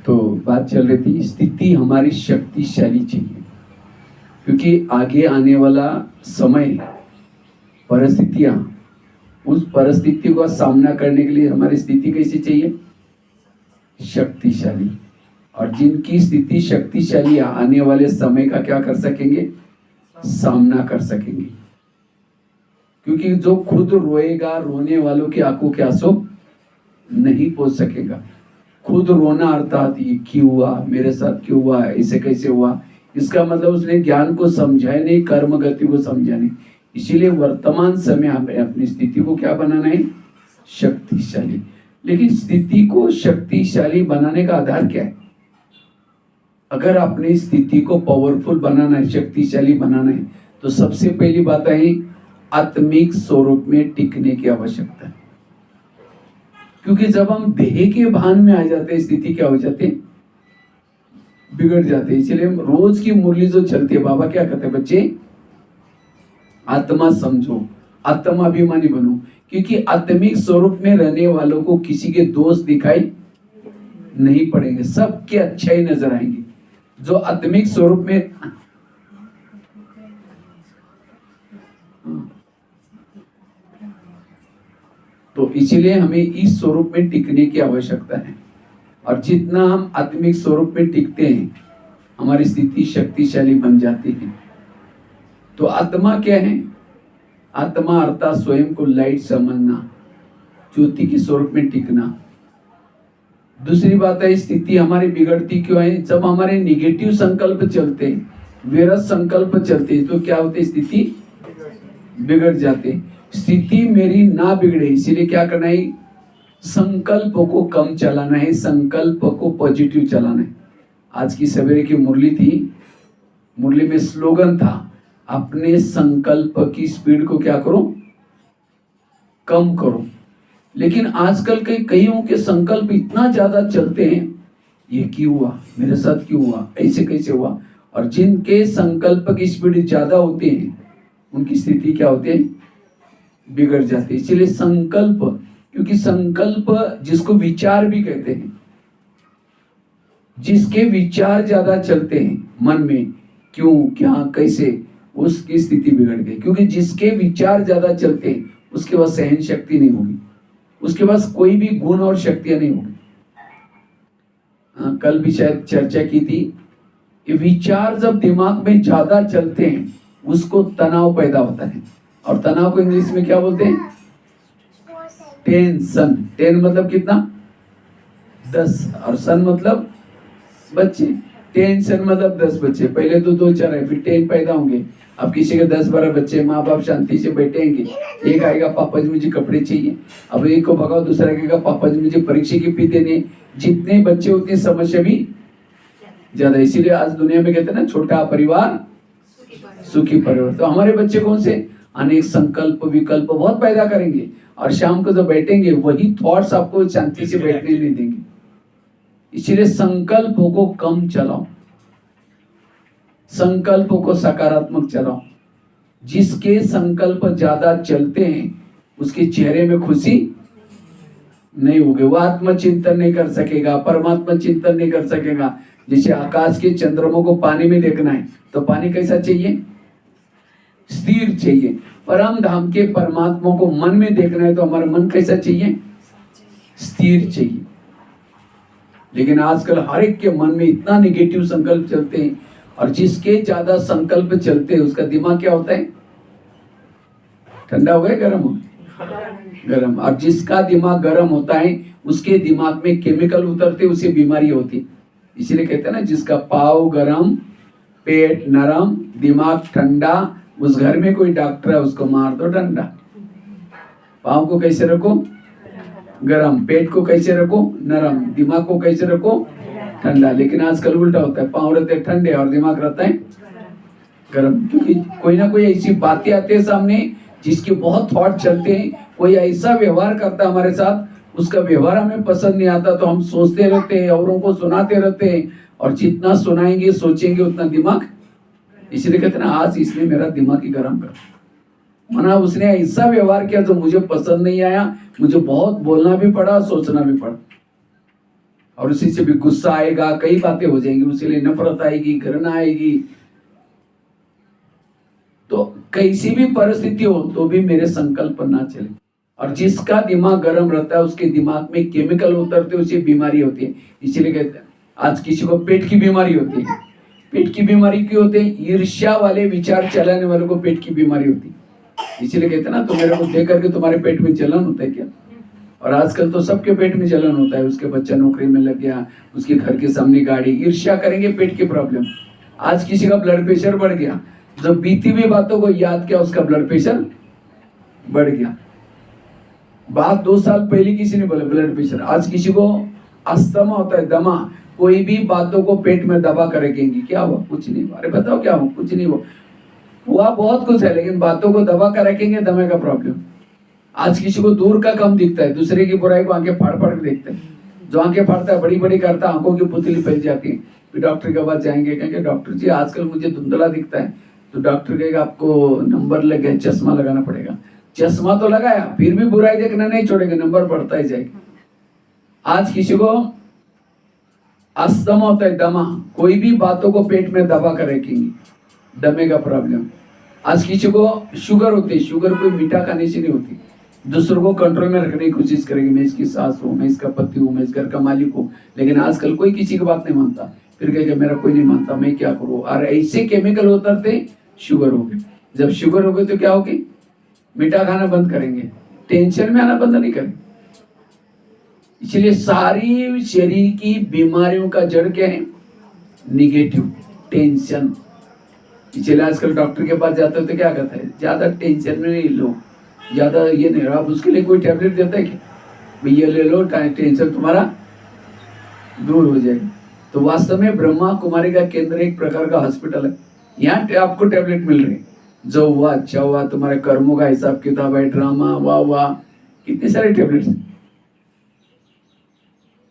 तो बात चल रही थी, स्थिति हमारी शक्तिशाली चाहिए, क्योंकि आगे आने वाला समय, परिस्थितियां, उस परिस्थिति का सामना करने के लिए हमारी स्थिति कैसी चाहिए? शक्तिशाली। और जिनकी स्थिति शक्तिशाली आने वाले समय का क्या कर सकेंगे? सामना कर सकेंगे। क्योंकि जो खुद रोएगा, रोने वालों की आंखों के आंसू नहीं पोंछ सकेगा। खुद रोना अर्थात ये क्यों हुआ, मेरे साथ क्यों हुआ, ऐसे कैसे हुआ, इसका मतलब उसने ज्ञान को समझा नहीं, कर्म गति को समझा नहीं। इसीलिए वर्तमान समय हमें अपनी स्थिति को क्या बनाना है? शक्तिशाली। लेकिन स्थिति को शक्तिशाली बनाने का आधार क्या है? अगर अपनी स्थिति को पावरफुल बनाना है, शक्तिशाली बनाना है, तो सबसे पहली बात है आत्मिक स्वरूप में टिकने की आवश्यकता है। क्योंकि जब हम देह के भान में आ जाते हैं, स्थिति क्या हो जाती है? बिगड़ जाते हैं। इसलिए रोज की मुरली जो चलती है, बाबा क्या कहते हैं, बच्चे आत्मा समझो, आत्माभिमानी बनो। क्योंकि आत्मिक स्वरूप में रहने वालों को किसी के दोष दिखाई नहीं पड़ेंगे, सबके अच्छाई नजर आएंगे। जो आत्मिक स्वरूप में, तो इसीलिए हमें इस स्वरूप में टिकने की आवश्यकता है। और जितना हम आत्मिक स्वरूप में टिकते हैं, हमारी स्थिति शक्तिशाली बन जाती है। तो आत्मा क्या है? आत्मा अर्थात स्वयं को लाइट समझना, ज्योति के स्वरूप में टिकना। दूसरी बात है, स्थिति हमारी बिगड़ती क्यों है? जब हमारे निगेटिव संकल्प चलते हैं, विरत संकल्प चलते हैं, तो क्या होते? स्थिति बिगड़ जाते। स्थिति मेरी ना बिगड़े, इसीलिए क्या करना है? संकल्प को कम चलाना है, संकल्प को पॉजिटिव चलाना है। आज की सवेरे की मुरली थी, मुरली में स्लोगन था, अपने संकल्प की स्पीड को क्या करो? कम करो। लेकिन आजकल के कईयों के संकल्प इतना ज्यादा चलते हैं, ये क्यों हुआ, मेरे साथ क्यों हुआ, ऐसे कैसे हुआ। और जिनके संकल्प की स्पीड ज्यादा होती है, उनकी स्थिति क्या होती है? बिगड़ जाती है। इसलिए संकल्प, क्योंकि संकल्प जिसको विचार भी कहते हैं, जिसके विचार ज्यादा चलते हैं मन में, क्यों, क्या, कैसे, उसकी स्थिति बिगड़ गई। क्योंकि जिसके विचार ज्यादा चलते हैं, उसके पास सहन शक्ति नहीं होगी, उसके पास कोई भी गुण और शक्तियां नहीं होगी। कल भी शायद चर्चा की थी, ये विचार जब दिमाग में ज्यादा चलते हैं, उसको तनाव पैदा होता है। और तनाव को इंग्लिश में क्या बोलते हैं? टेंशन। टेन मतलब कितना? 10, और सन मतलब बच्चे। टेंशन मतलब 10 बच्चे, पहले तो 2-4 है, फिर 10 पैदा होंगे। अब किसी के 10-12 बच्चे, माँ बाप शांति से बैठेंगे। एक आएगा, पापा जी मुझे कपड़े चाहिए। अब एक को भगाओ, दूसरा कहेगा पापा जी मुझे परीक्षा की फी देनी। जितने बच्चे उतनी समस्या भी ज्यादा। इसीलिए आज दुनिया में कहते हैं ना, छोटा परिवार सुखी परिवार। तो हमारे बच्चे कौन से? अनेक संकल्प विकल्प बहुत पैदा करेंगे, और शाम को जब बैठेंगे, वही थॉट्स आपको शांति से बैठने नहीं देंगे। इसीलिए संकल्पों को कम चलाओ, संकल्पों को सकारात्मक चलाओ। जिसके संकल्प ज्यादा चलते हैं, उसके चेहरे में खुशी नहीं होगी, वो आत्मचिंतन नहीं कर सकेगा, परमात्मा चिंतन नहीं कर सकेगा। जैसे आकाश के चंद्रमा को पानी में देखना है, तो पानी कैसा चाहिए? स्थिर चाहिए। परम धाम के परमात्मा को मन में देखना है, तो हमारा मन कैसा चाहिए? स्थिर चाहिए। लेकिन आजकल हर एक के मन में इतना निगेटिव संकल्प चलते हैं, और जिसके ज्यादा संकल्प चलते हैं, उसका दिमाग क्या होता है? ठंडा हो गया, गर्म हो गया? गर्म। और जिसका दिमाग गर्म होता है, उसके दिमाग में केमिकल उतरते, उसे बीमारी होती। इसीलिए कहते हैं ना, जिसका पाव गरम, पेट नरम, दिमाग ठंडा, उस घर में कोई डॉक्टर है, उसको मार दो डंडा। पाव को कैसे रखो? गरम। पेट को कैसे रखो? नरम। दिमाग को कैसे रखो? ठंडा। लेकिन आजकल उल्टा होता है, पांव रहते हैं ठंडे और दिमाग रहता है गरम। क्योंकि कोई ना कोई ऐसी बातें आती है सामने, जिसके बहुत थॉट चलते हैं। कोई ऐसा व्यवहार करता है हमारे साथ, उसका व्यवहार हमें पसंद नहीं आता, तो हम सोचते रहते हैं, औरों को सुनाते रहते हैं। और जितना सुनाएंगे, सोचेंगे, उतना दिमाग। इसलिए कहते हैं ना, आज इसने मेरा दिमाग ही गर्म कर मना। उसने ऐसा व्यवहार किया जो मुझे पसंद नहीं आया, मुझे बहुत बोलना भी पड़ा, सोचना भी पड़ा। और उसी से भी गुस्सा आएगा, कई बातें हो जाएंगी, उसी लिए नफरत आएगी, घृणा आएगी। तो कैसी भी परिस्थिति हो तो भी मेरे संकल्प पर ना चले। और जिसका दिमाग गर्म रहता है उसके दिमाग में केमिकल उतरते, उसे बीमारी होती है। इसीलिए कहते हैं आज किसी को पेट की बीमारी होती है। पेट की बीमारी क्यों होती है? ईर्ष्या वाले विचार चलाने वालों को पेट की बीमारी होती है। इसीलिए कहते हैं ना, तो मेरे को देख करके तुम्हारे पेट में जलन होता है क्या? और आजकल तो सबके पेट में जलन होता है। उसके बच्चा नौकरी में लग गया, उसके घर के सामने गाड़ी, ईर्ष्या करेंगे, पेट की प्रॉब्लम। आज किसी का ब्लड प्रेशर बढ़ गया, जब बीती हुई बातों को याद किया उसका ब्लड प्रेशर बढ़ गया। बात 2 साल पहले किसी ने बोला ब्लड प्रेशर, आज किसी को अस्थमा होता है, दमा। कोई भी बातों को पेट में दबा कर रखेंगे, क्या हुआ? कुछ नहीं हुआ। अरे बताओ क्या हुआ? कुछ नहीं हुआ। हुआ बहुत कुछ है, लेकिन बातों को दबा कर रखेंगे, दमे का प्रॉब्लम। आज किसी को दूर का कम दिखता है, दूसरे की बुराई को आंखें फाड़ फाड़ के देखते हैं। जो आंखें फाड़ता है, बड़ी बड़ी करता है, आंखों की पुतली फैल जाती है। फिर डॉक्टर के पास जाएंगे, कहेंगे डॉक्टर जी आजकल मुझे धुंधला दिखता है। तो डॉक्टर कहेगा आपको नंबर लग गया, चश्मा लगाना पड़ेगा। चश्मा तो लगाया, फिर भी बुराई देखना नहीं छोड़ेंगे, नंबर बढ़ता ही जाएगा। आज किसी को अस्थमा होता है, दमा। कोई भी बातों को पेट में दबा कर रखेंगे, दमे का प्रॉब्लम। आज किसी को शुगर होती है, शुगर कोई मीठा खाने से नहीं होती। दूसरों को कंट्रोल में रखने की कोशिश करेंगे, मैं इसकी सास हूँ, मैं इसका पति हूँ, मैं इस घर का मालिक हूँ। लेकिन आजकल कोई किसी की बात नहीं मानता, फिर कहेगा मेरा कोई नहीं मानता, मैं क्या करूँ। और ऐसे केमिकल उतरते शुगर हो गई। जब शुगर हो गई तो क्या होगी? मीठा खाना बंद करेंगे, टेंशन में आना बंद नहीं करेंगे। इसलिए सारी शरीर की बीमारियों का जड़ क्या है? Negative tension. इसलिए आजकल डॉक्टर के पास जाते हो तो क्या कहता है? ज्यादा टेंशन में नहीं लो, ज्यादा ये नहीं। आप उसके लिए कोई टैबलेट देता है क्या? भाई ये ले लो, टेंशन तुम्हारा दूर हो जाएगा। तो वास्तव में ब्रह्मा कुमारी का केंद्र एक प्रकार का हॉस्पिटल है। यहाँ आपको टैबलेट मिल रही, जो हुआ अच्छा हुआ, तुम्हारे कर्मों का हिसाब किताब है, ड्रामा, वाह वाह, कितने सारे टैबलेट्स।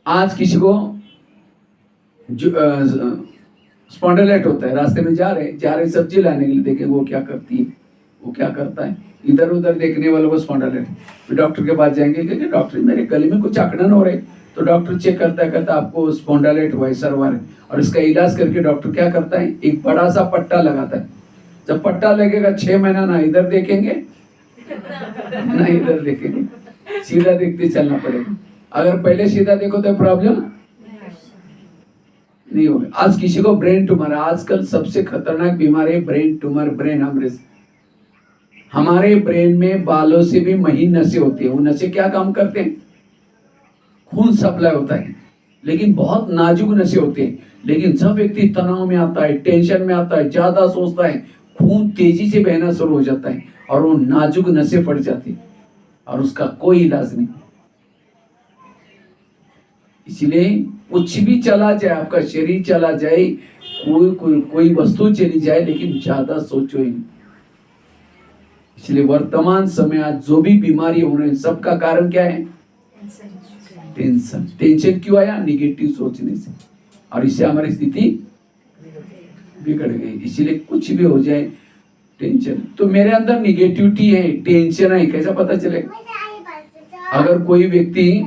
आज किसी को स्पॉन्डिलाइट होता है, रास्ते में जा रहे सब्जी लाने के लिए, देखें वो क्या करती है, वो क्या करता है। इधर उधर देखने वालों को स्पॉन्डिलाइट। फिर डॉक्टर के पास जाएंगे, क्योंकि डॉक्टर मेरे गले में कुछ अकड़न हो रहे। तो डॉक्टर चेक करता है, कहता आपको स्पॉन्डिलाइट हुआ है, सर्वर है। और इसका इलाज करके डॉक्टर क्या करता है? एक बड़ा सा पट्टा लगाता है। जब पट्टा लगेगा 6 महीना ना इधर देखेंगे ना इधर देखेंगे, सीधा देखते चलना पड़ेगा। अगर पहले सीधा देखो तो प्रॉब्लम नहीं होगा। आज किसी को ब्रेन ट्यूमर, आजकल सबसे खतरनाक बीमारी है ब्रेन ट्यूमर, ब्रेन हेमरेज। हमारे ब्रेन में बालों से भी महीन नसें होती है। वो नसें क्या काम करते हैं? खून सप्लाई होता है, लेकिन बहुत नाजुक नसें होती है। लेकिन जब व्यक्ति तनाव में आता है, टेंशन में आता है, ज्यादा सोचता है, खून तेजी से बहना शुरू हो जाता है और वो नाजुक नसें फट जाती है और उसका कोई इलाज नहीं। इसलिए कुछ भी चला जाए, आपका शरीर चला जाए, कोई वस्तु चली जाए, लेकिन ज्यादा सोचो ही नहीं। इसलिए वर्तमान समय आज जो भी बीमारी हो रही है, सबका कारण क्या है? टेंशन। टेंशन क्यों आया? निगेटिव सोचने से, और इससे हमारी स्थिति बिगड़ गई। इसीलिए कुछ भी हो जाए टेंशन। तो मेरे अंदर निगेटिविटी है, टेंशन है, कैसा पता चलेगा? अगर कोई व्यक्ति,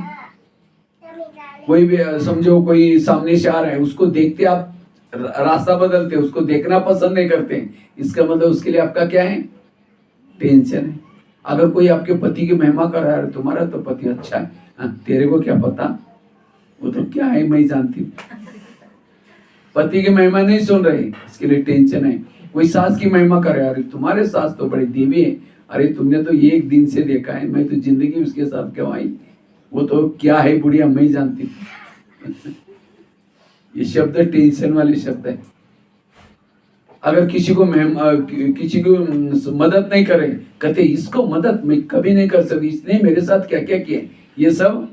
कोई समझो कोई सामने से आ रहा है, उसको देखते आप रास्ता बदलते, उसको देखना पसंद नहीं करते, इसका मतलब उसके लिए आपका क्या है? टेंशन है। अगर कोई आपके पति की महिमा कर रहा है, तुम्हारा तो पति अच्छा है, तेरे को क्या पता, वो तो क्या है मैं जानती हूँ। पति की महिमा नहीं सुन रहे, इसके लिए टेंशन है। कोई सास की महिमा कर रहा है, अरे तुम्हारे सास तो बड़ी देवी है, अरे तुमने तो एक दिन से देखा है, मैं तो जिंदगी उसके साथ क्यों आई, वो तो क्या है बुढ़िया मैं जानती हूँ। ये शब्द टेंशन वाले शब्द है। अगर किसी को मदद नहीं करे, कहते इसको मदद मैं कभी नहीं कर सकती, इसने मेरे साथ क्या क्या किया, ये सब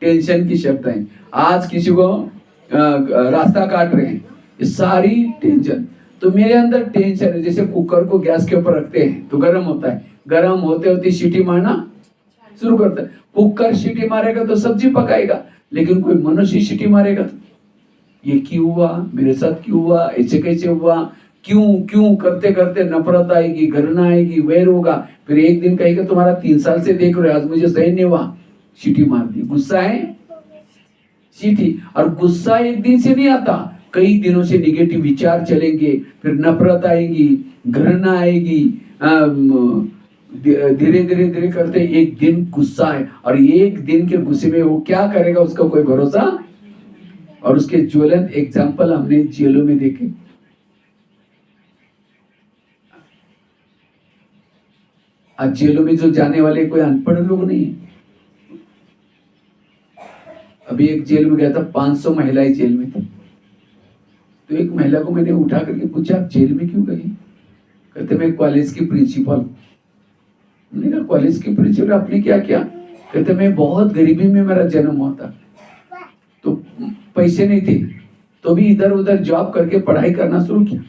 टेंशन की शब्द है। आज किसी को रास्ता काट रहे हैं, ये सारी टेंशन। तो मेरे अंदर टेंशन है। जैसे कुकर को गैस के ऊपर रखते हैं तो गर्म होता है, गर्म होते होते सीटी मारना शुरू करता है। कुकर सीटी मारेगा तो सब्जी पकाएगा, लेकिन कोई मनुष्य सीटी मारेगा तो ये क्यों हुआ, मेरे साथ क्यों हुआ, ऐसे कैसे हुआ, क्यों क्यों करते करते नफरत आएगी, घृणा आएगी, वैर होगा। फिर एक दिन कहेगा तुम्हारा 3 साल से देख रहे हो, आज मुझे सही नहीं हुआ, सीटी मार दी, गुस्सा है। चिट्ठी। और गुस्सा एक दिन से नहीं आता, कई दिनों से निगेटिव विचार चलेंगे, फिर नफरत आएगी, घृणा आएगी, धीरे धीरे धीरे करते एक दिन गुस्सा है, और एक दिन के गुस्से में वो क्या करेगा उसका कोई भरोसा। और उसके ज्वलंत एग्जाम्पल हमने जेलों में देखे। आज जेलों में जो जाने वाले कोई अनपढ़ लोग नहीं है। अभी एक जेल में गया था, 500 महिलाएं जेल में थी। तो एक महिला को मैंने उठा करके पूछा, आप जेल में क्यों गई? कहते मैं कॉलेज की प्रिंसिपल। मैंने कहा कॉलेज की प्रिंसिपल, आपने क्या किया? कहते मैं बहुत गरीबी में मेरा जन्म हुआ था, तो पैसे नहीं थे, तो भी इधर उधर जॉब करके पढ़ाई करना शुरू किया।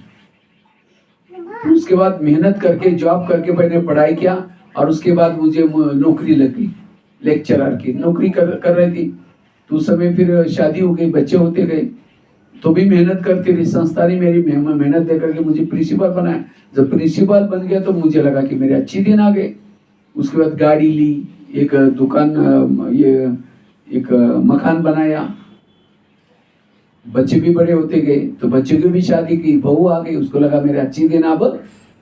तो उसके बाद मेहनत करके जॉब करके मैंने पढ़ाई किया, और उसके बाद मुझे नौकरी लग गई, लेक्चरर की नौकरी कर रही थी। तो उस समय फिर शादी हो गई, बच्चे होते गए, तो भी मेहनत करती रही। संस्था ने मेरी मेहनत दे करके मुझे प्रिंसिपल बनाया। जब प्रिंसिपल बन गया तो मुझे लगा कि मेरे अच्छी दिन आ गए। उसके बाद गाड़ी ली, एक दुकान, ये एक मकान बनाया, बच्चे भी बड़े होते गए, तो बच्चों की भी शादी की, बहू आ गई, उसको लगा मेरे अच्छी दिन अब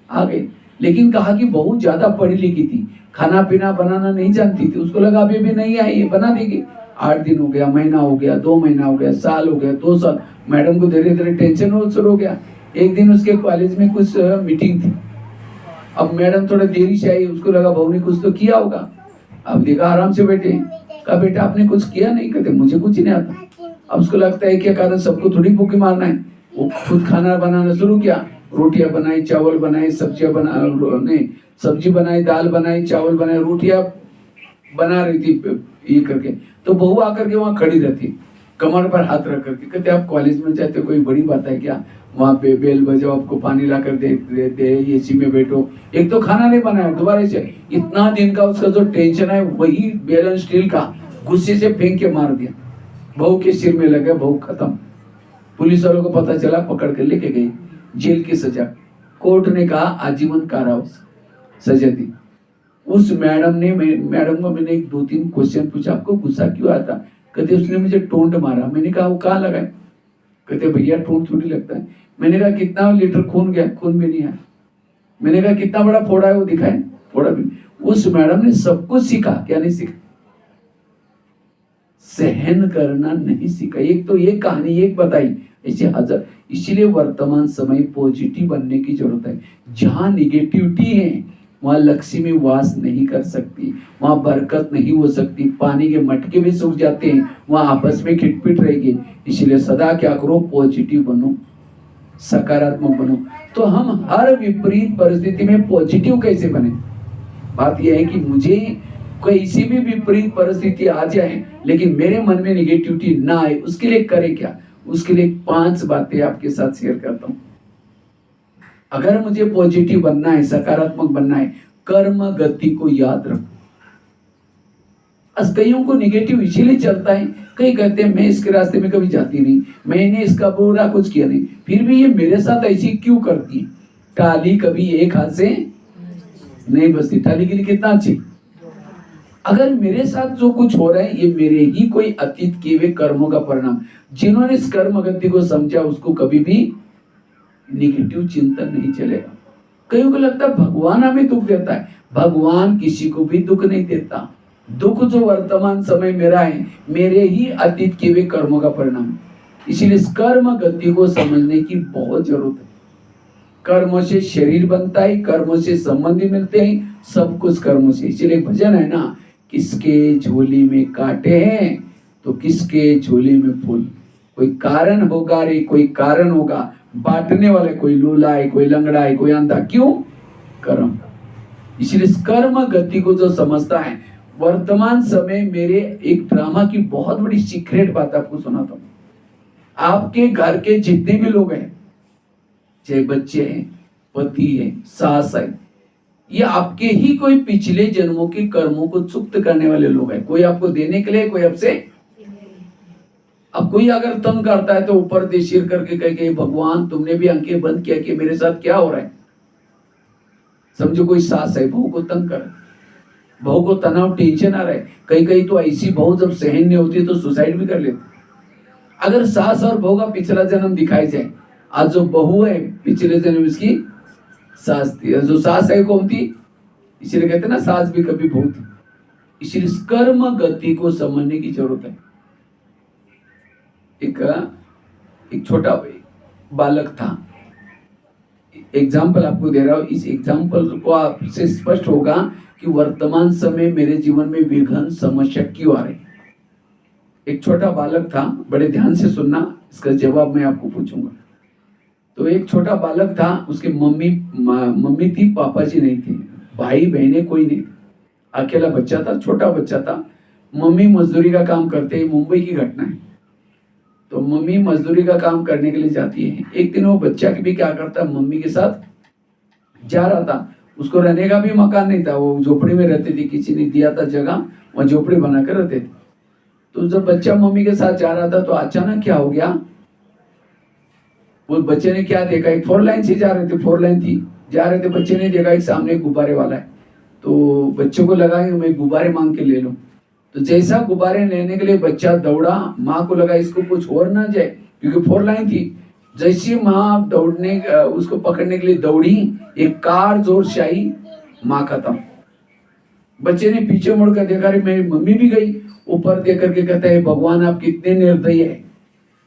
आ गए। लेकिन कहा कि बहू ज्यादा पढ़ी लिखी थी, खाना पीना बनाना नहीं जानती थी, उसको लगा अभी भी नहीं आई है, बना देगी। 8 दिन हो गया, महीना हो गया, 2 महीना हो गया, साल हो गया, 2 साल। मैडम को धीरे धीरे टेंशन हो शुरू हो गया। एक दिन उसके कॉलेज में कुछ मीटिंग थी, अब मैडम थोड़ा देरी से आई, उसको लगा बहू ने कुछ तो किया होगा। अब देखा आराम से बैठे, कहा बेटा आपने कुछ किया नहीं? कहते मुझे कुछ नहीं आता। अब उसको लगता है क्या कारण सबको थोड़ी भूखी मारना है। वो खुद खाना बनाना शुरू किया, रोटियां बनाई, चावल बनाए, सब्जियां बना नहीं सब्जी बनाई, दाल बनाई, चावल बनाए, रोटियां बना रही थी ये करके। तो बहू आकर के वहाँ खड़ी रहती, कमर पर हाथ रख करके, कहते आप कॉलेज में जाते कोई बड़ी बात है क्या? वहाँ पे बेल बजाओ, आपको पानी ला कर दे, एसी में बैठो। एक तो खाना नहीं बनाया, दोबारा से इतना दिन का उसका जो टेंशन है, वही बेलन स्टील का गुस्से से फेंक के मार दिया, बहू के सिर में लगा, बहू खत्म। पुलिस वालों को पता चला, पकड़ कर लेके गई, जेल की सजा। कोर्ट ने कहा आजीवन कारावास सजा दी। उस मैडम को मैंने 2-3 क्वेश्चन पूछा, आपको गुस्सा क्यों आता? कहते उसने मुझे टोंट मारा। मैंने कहा वो कहाँ लगा? कहते भैया टोंट थोड़ी लगता है। मैंने कहा कितना लीटर खून गया? खून भी नहीं आया। मैंने कहा कितना बड़ा फोड़ा है वो दिखाए? फोड़ा भी। उस मैडम ने सब कुछ सीखा, क्या नहीं सीखा? सहन करना नहीं सीखा। एक तो ये कहानी एक बताई, ऐसे हजार। इसीलिए वर्तमान समय पॉजिटिव बनने की जरूरत है। जहां निगेटिविटी है वहां लक्ष्मी वास नहीं कर सकती, वहां बरकत नहीं हो सकती, पानी के मटके भी सूख जाते हैं, वहां आपस में खिटपिट रहेगी। इसलिए सदा क्या करो, पॉजिटिव बनो, सकारात्मक बनो। तो हम हर विपरीत परिस्थिति में पॉजिटिव कैसे बने? बात यह है कि मुझे किसी भी विपरीत परिस्थिति आ जाए लेकिन मेरे मन में निगेटिविटी ना आए, उसके लिए करें क्या? उसके लिए 5 बातें आपके साथ शेयर करता हूं। अगर मुझे पॉजिटिव बनना है, सकारात्मक बनना है, कर्म गति को याद रखो। कईयों को निगेटिव इसीलिए चलता है, कई कहते हैं मैं इसके रास्ते में कभी जाती नहीं, मैंने इसका बुरा कुछ किया नहीं, फिर भी ये मेरे साथ ऐसी क्यों करती है? टाली कभी एक हाथ से नहीं बसती, टाली के लिए कितना अच्छी। अगर मेरे साथ जो कुछ हो रहा है ये मेरे ही कोई अतीत किए हुए कर्मों का परिणाम। जिन्होंने इस कर्म गति को समझा उसको कभी भी निगेटिव चिंतन नहीं चलेगा। कईयों को लगता है भगवान हमें दुख देता है, भगवान किसी को भी दुख नहीं देता। दुख जो वर्तमान समय मेरा है, मेरे ही अतीत के हुए कर्मों का परिणाम है। इसीलिए इस कर्म गति को समझने की बहुत जरूरत है। कर्मों से शरीर बनता है, कर्मों से संबंधी मिलते हैं, सब कुछ कर्मों से। इसीलिए भजन है ना, किसके झोली में कांटे हैं तो किसके झोली में फूल। कोई कारण होगा रे, कोई कारण होगा बांटने वाले, कोई लूला है, कोई लंगड़ा है, कोई अंधा, क्यों? कर्म। इसलिए कर्म गति को जो समझता है, वर्तमान समय मेरे एक ड्रामा की बहुत बड़ी सीक्रेट बात आपको सुनाता हूं। आपके घर के जितने भी लोग हैं, चाहे बच्चे हैं, पति है, सास है, ये आपके ही कोई पिछले जन्मों के कर्मों को चुक्त करने वाले लोग हैं। कोई आपको देने के लिए, कोई आपसे। अब कोई अगर तंग करता है तो ऊपर दे सिर करके कहे कि भगवान तुमने भी आंखें बंद किया कि मेरे साथ क्या हो रहा है। समझो कोई सास है, बहू को तंग कर, बहू को तनाव टेंशन आ रहा है। कई कई तो ऐसी बहू जब सहन नहीं होती तो सुसाइड भी कर लेती। अगर सास और बहू का पिछला जन्म दिखाई जाए, आज जो बहू है पिछले जन्म इसकी सास थी, और जो सास है कौन थी, इसीलिए कहते हैं ना सास भी कभी बहू थी। इसलिए कर्म गति को समझने की जरूरत है। एक छोटा बालक था, एग्जाम्पल आपको दे रहा हूं, इस एग्जाम्पल को आपसे स्पष्ट होगा कि वर्तमान समय मेरे जीवन में विघ्न समस्या क्यों आ रही। एक छोटा बालक था, बड़े ध्यान से सुनना, इसका जवाब मैं आपको पूछूंगा। तो एक छोटा बालक था, उसकी मम्मी थी, पापा जी नहीं थे, भाई बहने कोई नहीं, अकेला बच्चा था, छोटा बच्चा था। मम्मी मजदूरी का काम करते हैं, मुंबई की घटना है। तो मम्मी मजदूरी का काम करने के लिए जाती है। एक दिन वो बच्चा भी क्या करता है, मम्मी के साथ जा रहा था। उसको रहने का भी मकान नहीं था, वो झोपड़ी में रहते थे, किसी ने दिया था जगह, वहाँ झोपड़ी बना कर रहते थे। तो जब बच्चा मम्मी के साथ जा रहा था तो अचानक क्या हो गया, वो बच्चे ने क्या देखा, एक 4 लाइन से जा रहे थे, 4 लाइन थी, जा रहे थे, बच्चे ने देखा एक सामने गुब्बारे वाला है। तो बच्चे को लगा कि मैं गुब्बारे मांग के ले लूं। तो जैसा गुब्बारे लेने के लिए बच्चा दौड़ा, माँ को लगा इसको कुछ और ना जाए, क्योंकि 4 लाइन थी। जैसी माँ दौड़ने उसको पकड़ने के लिए दौड़ी, एक कार जोर से आई, माँ खत्म। बच्चे ने पीछे मुड़कर देखा, रे मेरी मम्मी भी गई। ऊपर देख करके कहता है, भगवान आप कितने निर्दयी है,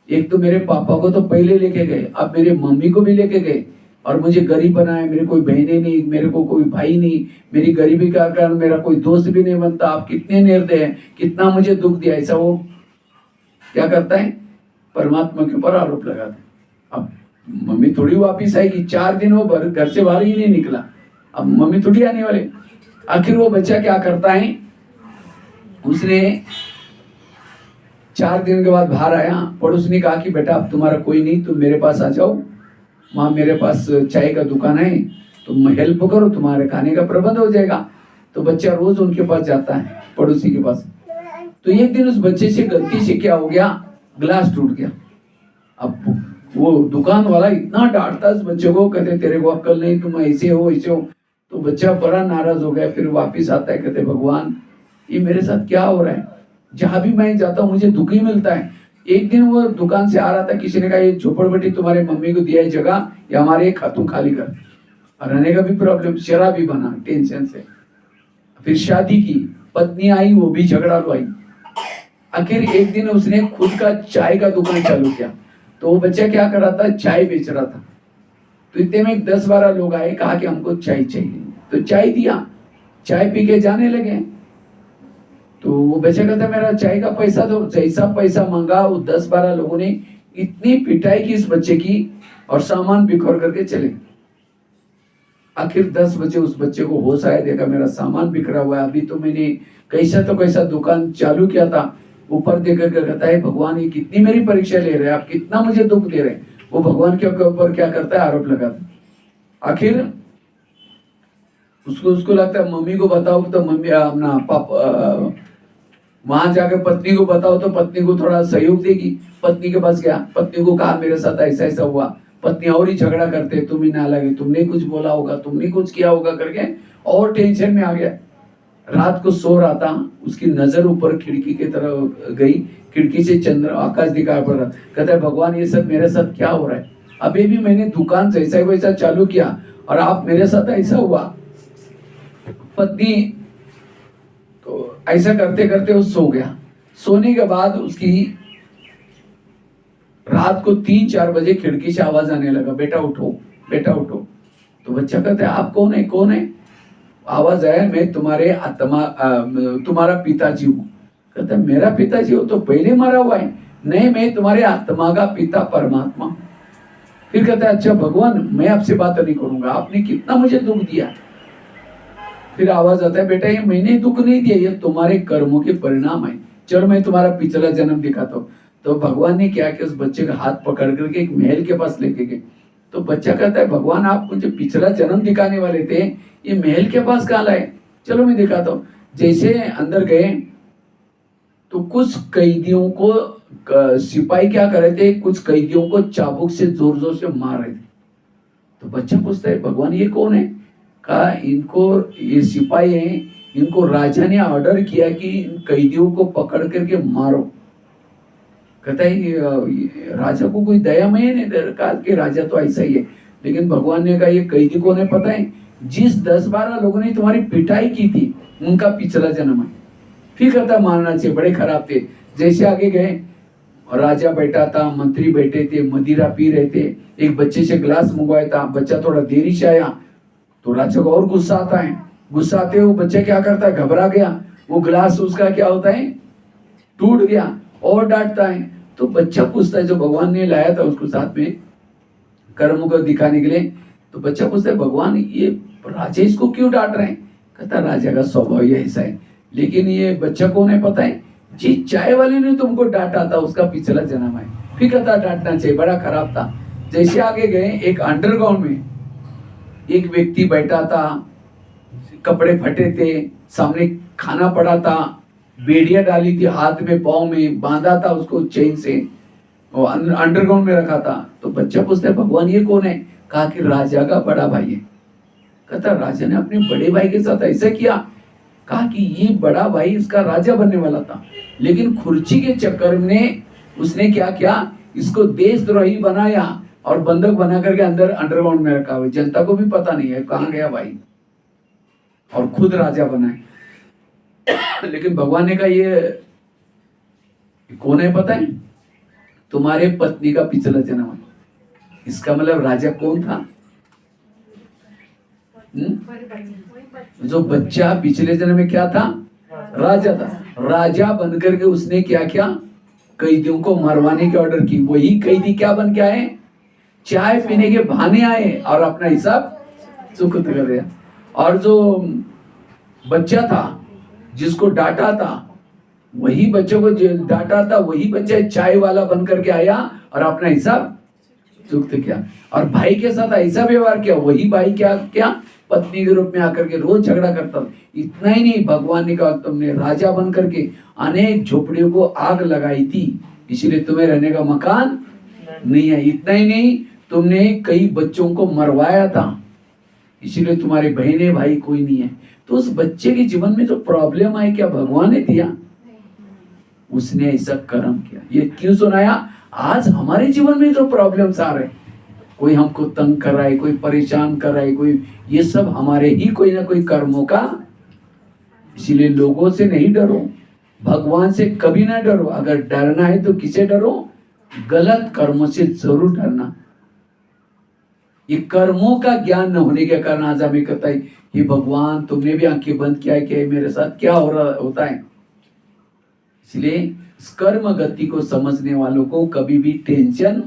एक तो मेरे पापा को तो पहले लेके गए, अब मेरे मम्मी को भी लेके गए, और मुझे गरीब बनाया। मेरे कोई बहनें नहीं, मेरे को कोई भाई नहीं, मेरी गरीबी का कारण मेरा कोई दोस्त भी नहीं बनता। आप कितने निर्दय हैं, कितना मुझे दुख दिया। ऐसा वो क्या करता है, परमात्मा के ऊपर आरोप लगाता है। अब मम्मी थोड़ी वापिस आएगी, 4 दिन वो घर से बाहर ही नहीं निकला, अब मम्मी थोड़ी आने वाले। आखिर वो बच्चा क्या करता है, उसने 4 दिन के बाद बाहर आया। पड़ोस ने कहा कि बेटा अब तुम्हारा कोई नहीं, तुम मेरे पास आ जाओ, वहाँ मेरे पास चाय का दुकान है, तुम हेल्प करो, तुम्हारे खाने का प्रबंध हो जाएगा। तो बच्चा रोज उनके पास जाता है, पड़ोसी के पास। तो एक दिन उस बच्चे से गलती से क्या हो गया, ग्लास टूट गया। अब वो दुकान वाला इतना डांटता उस बच्चे को, कहते तेरे को अक्ल नहीं, तुम ऐसे हो ऐसे हो। तो बच्चा बड़ा नाराज हो गया, फिर वापिस आता है, कहते भगवान ये मेरे साथ क्या हो रहा है, जहां भी मैं जाता हूँ मुझे दुख ही मिलता है। एक दिन वो दुकान से आ रहा था, किसी ने कहा ये झोपड़पट्टी तुम्हारे मम्मी को दिया है जगह, या हमारे खातू खाली कर। रहने का भी प्रॉब्लम, शराबी बना टेंशन से। फिर शादी की, पत्नी आई, वो भी झगड़ालू आई। आखिर एक दिन उसने खुद का चाय का दुकान चालू किया। तो वो बच्चा क्या कर रहा था, चाय बेच रहा था। तो इतने में 10-12 लोग आए, कहा कि हमको चाय चाहिए। तो चाय दिया, चाय पी के जाने लगे। तो वो बच्चा कहता मेरा चाय का पैसा दो। जैसा पैसा मांगा, वो 10-12 लोगों ने इतनी पिटाई की इस बच्चे की, और सामान बिखर करके चले। आखिर 10 बजे उस बच्चे को होश आया, देखा मेरा सामान बिखरा हुआ है, अभी तो मैंने कैसा तो कैसा दुकान चालू किया था। ऊपर देख कर कहता है भगवान ये कितनी मेरी परीक्षा ले रहे हैं, आप कितना मुझे दुख दे रहे हैं। वो भगवान के ऊपर क्या करता है, आरोप लगाता है। आखिर उसको लगता है मम्मी को बताओ तो मम्मी अपना पापा, वहां जाकर पत्नी को बताओ तो पत्नी को थोड़ा सहयोग देगी। पत्नी के पास गया, पत्नी को कहा मेरे साथ ऐसा ऐसा हुआ। पत्नी और ही झगड़ा करते, तुम ही ना लगे, तुमने कुछ बोला होगा, तुमने कुछ किया होगा करके और टेंशन में आ गया। रात को सो रहा था, उसकी नजर ऊपर खिड़की की तरफ गई, खिड़की से चंद्र आकाश दिखाई पड़ रहा। कहता है भगवान ये सब मेरे साथ क्या हो रहा है, अभी भी मैंने दुकान जैसा वैसा चालू किया और आप मेरे साथ ऐसा हुआ। पत्नी तो ऐसा करते करते वो सो गया। सोने के बाद उसकी रात को 3-4 बजे खिड़की से आवाज आने लगा, बेटा उठो, बेटा उठो। तो बच्चा कहता है आप कौन है, कौन है। आवाज आया, मैं तुम्हारे आत्मा तुम्हारा पिताजी हूँ। कहता है मेरा पिताजी हो तो पहले मरा हुआ है। नहीं, मैं तुम्हारे आत्मा का पिता परमात्मा। फिर कहता है अच्छा भगवान मैं आपसे बात नहीं करूंगा, आपने कितना मुझे दुख दिया। फिर आवाज आता है बेटा ये मैंने दुख नहीं दिया, ये तुम्हारे कर्मों के परिणाम है, चलो मैं तुम्हारा पिछला जन्म दिखाता हूँ। तो भगवान ने क्या किया, उस बच्चे का हाथ पकड़ करके एक महल के पास लेके गए। तो बच्चा कहता है भगवान आप मुझे पिछला जन्म दिखाने वाले थे, ये महल के पास कहाँ लाए, चलो मैं दिखाता हूँ। जैसे अंदर गए तो कुछ कैदियों को सिपाही क्या कर रहे थे, कुछ कैदियों को चाबुक से जोर जोर से मार रहे थे। तो बच्चा पूछता है भगवान ये कौन है। कहा इनको, ये सिपाही हैं, इनको राजा ने ऑर्डर किया कि इन कैदियों को पकड़ करके मारो। कहता है ये राजा को कोई दया में नहीं कहा कि राजा तो ऐसा ही है, लेकिन भगवान ने कहा ये कैदी को नहीं पता है जिस 10-12 लोगों ने तुम्हारी पिटाई की थी उनका पिछला जन्म है। फिर कहता मारना चाहिए, बड़े खराब थे। जैसे आगे गए, राजा बैठा था, मंत्री बैठे थे, मदिरा पी रहे थे, एक बच्चे से ग्लास मंगवाया था, बच्चा थोड़ा देरी से आया तो राजा को और गुस्सा आता है। गुस्सा आते हुए बच्चा क्या करता है, घबरा गया, वो ग्लास उसका क्या होता है, टूट गया और डांटता है। तो बच्चा पूछता है, जो भगवान ने लाया था उसको साथ में कर्म को दिखाने के लिए, तो बच्चा पूछता है भगवान ये राजा इसको क्यों डांट रहे हैं। कहता राजा का स्वभाव ही ऐसा है, लेकिन ये बच्चा को नहीं पता है जिस चाय वाले ने तुमको डांटा था उसका पिछला जन्म है। फिर कहता डांटना चाहिए, बड़ा खराब था। जैसे आगे गए, एक अंडरग्राउंड में एक व्यक्ति बैठा था, कपड़े फटे थे, सामने खाना पड़ा था, बेड़िया डाली थी हाथ में पाँव में, बांधा था उसको चेन से, अंडरग्राउंड में रखा था। तो बच्चा पूछता है भगवान ये कौन है। कहा कि राजा का बड़ा भाई है। कहता राजा ने अपने बड़े भाई के साथ ऐसा किया। कहा कि ये बड़ा भाई इसका राजा बनने वाला था, लेकिन खुर्ची के चक्कर में उसने क्या किया, इसको देशद्रोही बनाया और बंधक बना करके अंदर अंडरग्राउंड में रखा हुआ, जनता को भी पता नहीं है कहाँ गया भाई, और खुद राजा बना है। लेकिन भगवान ने कहा ये कौन है पता है, तुम्हारे पत्नी का पिछला जन्म है। इसका मतलब राजा कौन था, जो बच्चा पिछले जन्म में क्या था, राजा था। राजा बनकर के उसने क्या किया, कैदियों को मरवाने की ऑर्डर की। वही कैदी क्या बन के आए, चाय पीने के बहाने आए और अपना हिसाब चुकत कर दिया। और जो बच्चा था जिसको डांटा था, वही बच्चों को डांटा था, वही बच्चा चाय वाला बन करके आया और अपना हिसाब चुकत किया। और भाई के साथ ऐसा व्यवहार किया, वही भाई क्या पत्नी के रूप में आकर के रोज झगड़ा करता। इतना ही नहीं, भगवान ने कहा तुमने राजा बन करके अनेक झोपड़ियों को आग लगाई थी, इसीलिए तुम्हें रहने का मकान नहीं है। इतना ही नहीं, तुमने कई बच्चों को मरवाया था, इसीलिए तुम्हारे बहने भाई कोई नहीं है। तो उस बच्चे के जीवन में जो प्रॉब्लम आई, क्या भगवान ने दिया, उसने ऐसा कर्म किया। ये क्यों सुनाया, आज हमारे जीवन में जो प्रॉब्लम्स आ रहे, कोई हमको तंग कर रहा है, कोई परेशान कर रहा है, कोई, ये सब हमारे ही कोई ना कोई कर्मों का। इसीलिए लोगों से नहीं डरो, भगवान से कभी ना डरो। अगर डरना है तो किसे डरो, गलत कर्मों से जरूर डरना। ये कर्मों का ज्ञान न होने के कारण आज हमें कहता है कि भगवान तुमने भी आंखें बंद किया है कि मेरे साथ क्या हो रहा होता है। इसलिए इस कर्म गति को समझने वालों को कभी भी टेंशन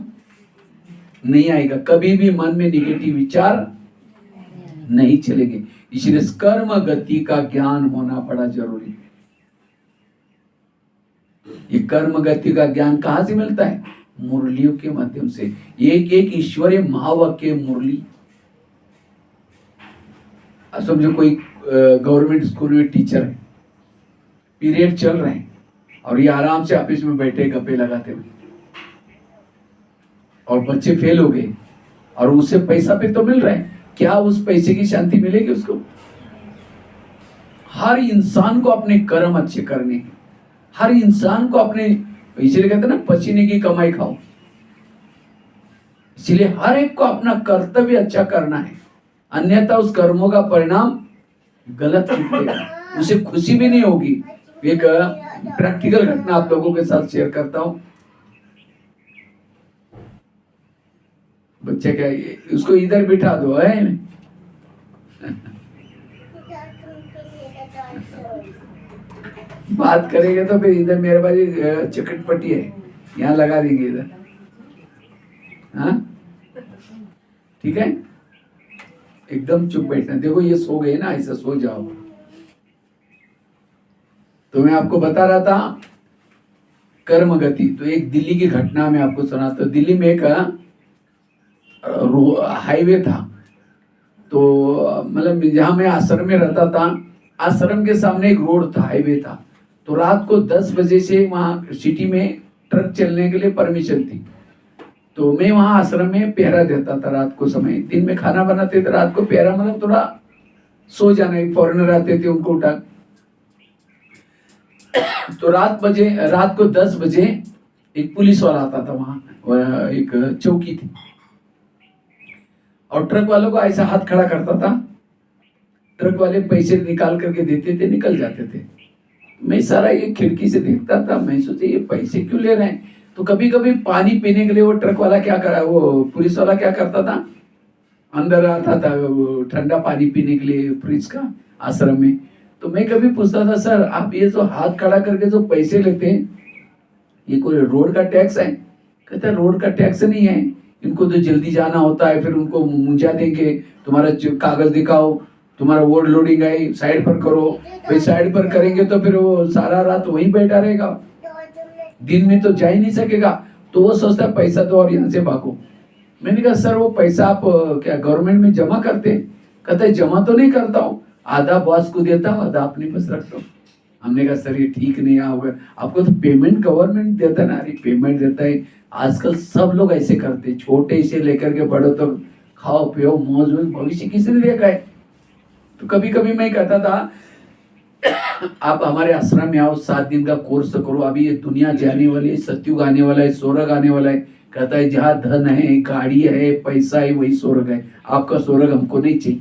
नहीं आएगा, कभी भी मन में निगेटिव विचार नहीं चलेंगे। इसलिए इस कर्म गति का ज्ञान होना बड़ा जरूरी है। ये कर्म गति का ज्ञान कहां से मिलता है, मुरलियों के माध्यम से। एक एक ईश्वरीय महावाक्य मुरली। अब समझो कोई गवर्नमेंट स्कूल में टीचर है, पीरियड चल रहे हैं और ये आराम से ऑफिस में बैठे गप्पे लगाते हुए, और बच्चे फेल हो गए और उसे पैसा पे तो मिल रहा है, क्या उस पैसे की शांति मिलेगी उसको। हर इंसान को अपने कर्म अच्छे करने, हर इंसान को अपने, इसलिए कहते हैं ना पसीने की कमाई खाओ। इसलिए हर एक को अपना कर्तव्य अच्छा करना है, अन्यथा उस कर्मों का परिणाम गलत निकलेगा, उसे खुशी भी नहीं होगी। एक प्रैक्टिकल घटना आप लोगों के साथ शेयर करता हूं। बच्चे क्या, उसको इधर बिठा दो है, बात करेंगे तो फिर इधर मेरे पास चकटपट्टी है, यहाँ लगा देंगे इधर। हाँ ठीक है, एकदम चुप बैठना। देखो ये सो गए ना, ऐसा सो जाओ। तो मैं आपको बता रहा था कर्म गति। तो एक दिल्ली की घटना में आपको सुना। तो दिल्ली में एक हाईवे था, तो मतलब जहां मैं आश्रम में रहता था, आश्रम के सामने एक रोड था, हाईवे था। तो रात को 10 बजे से वहाँ सिटी में ट्रक चलने के लिए परमिशन थी। तो मैं वहाँ आश्रम में पहरा देता था रात को समय। दिन में खाना बनाते थे, रात को पहरा मतलब थोड़ा सो जाना। एक फॉरेनर आते थे, उनको उठा। तो रात को 10 बजे एक पुलिस वाला आता था वहां, एक चौकी थी, और ट्रक वालों को ऐसा हाथ खड़ा करता था, ट्रक वाले पैसे निकाल करके देते थे, निकल जाते थे। मैं सारा ये खिड़की से देखता था, मैं सोचे ये पैसे क्यों ले रहे हैं। तो कभी कभी पानी पीने के लिए वो ट्रक वाला क्या करा, वो पुलिस वाला क्या करता था, अंदर आता था वो ठंडा पानी पीने के लिए फ्रिज का आश्रम में। तो मैं कभी पूछता था, सर आप ये जो हाथ खड़ा करके जो पैसे लेते हैं, ये कोई रोड का टैक्स है? कहता है रोड का टैक्स नहीं है, इनको तो जल्दी जाना होता है, फिर उनको मुंजा देंगे, तुम्हारा कागज दिखाओ, तुम्हारा वोट लोडिंग है, साइड पर करो। भाई साइड पर करेंगे तो फिर वो सारा रात वहीं बैठा रहेगा, दिन में तो जा ही नहीं सकेगा। तो वो सोचता है पैसा दो और यहाँ से भागो। मैंने कहा सर वो पैसा आप क्या गवर्नमेंट में जमा करते हैं? कहता है जमा तो नहीं करता हूँ, आधा बॉस को देता हूँ, आधा अपने पास रखता हूँ। हमने कहा सर ये ठीक नहीं है, आपको तो पेमेंट गवर्नमेंट देता है ना। अरे पेमेंट देता है, आजकल सब लोग ऐसे करते हैं, छोटे से लेकर के बड़ो तक, खाओ पियो मौज में, भविष्य किसी ने देखा है? तो कभी कभी मैं कहता था आप हमारे आश्रम में आओ, 7 दिन का कोर्स करो, अभी ये दुनिया जाने वाली है, सत्युग आने वाला है, स्वर्ग आने वाला है। कहता है जहाँ धन है, गाड़ी है, पैसा है, वही स्वर्ग है, आपका स्वर्ग हमको नहीं चाहिए।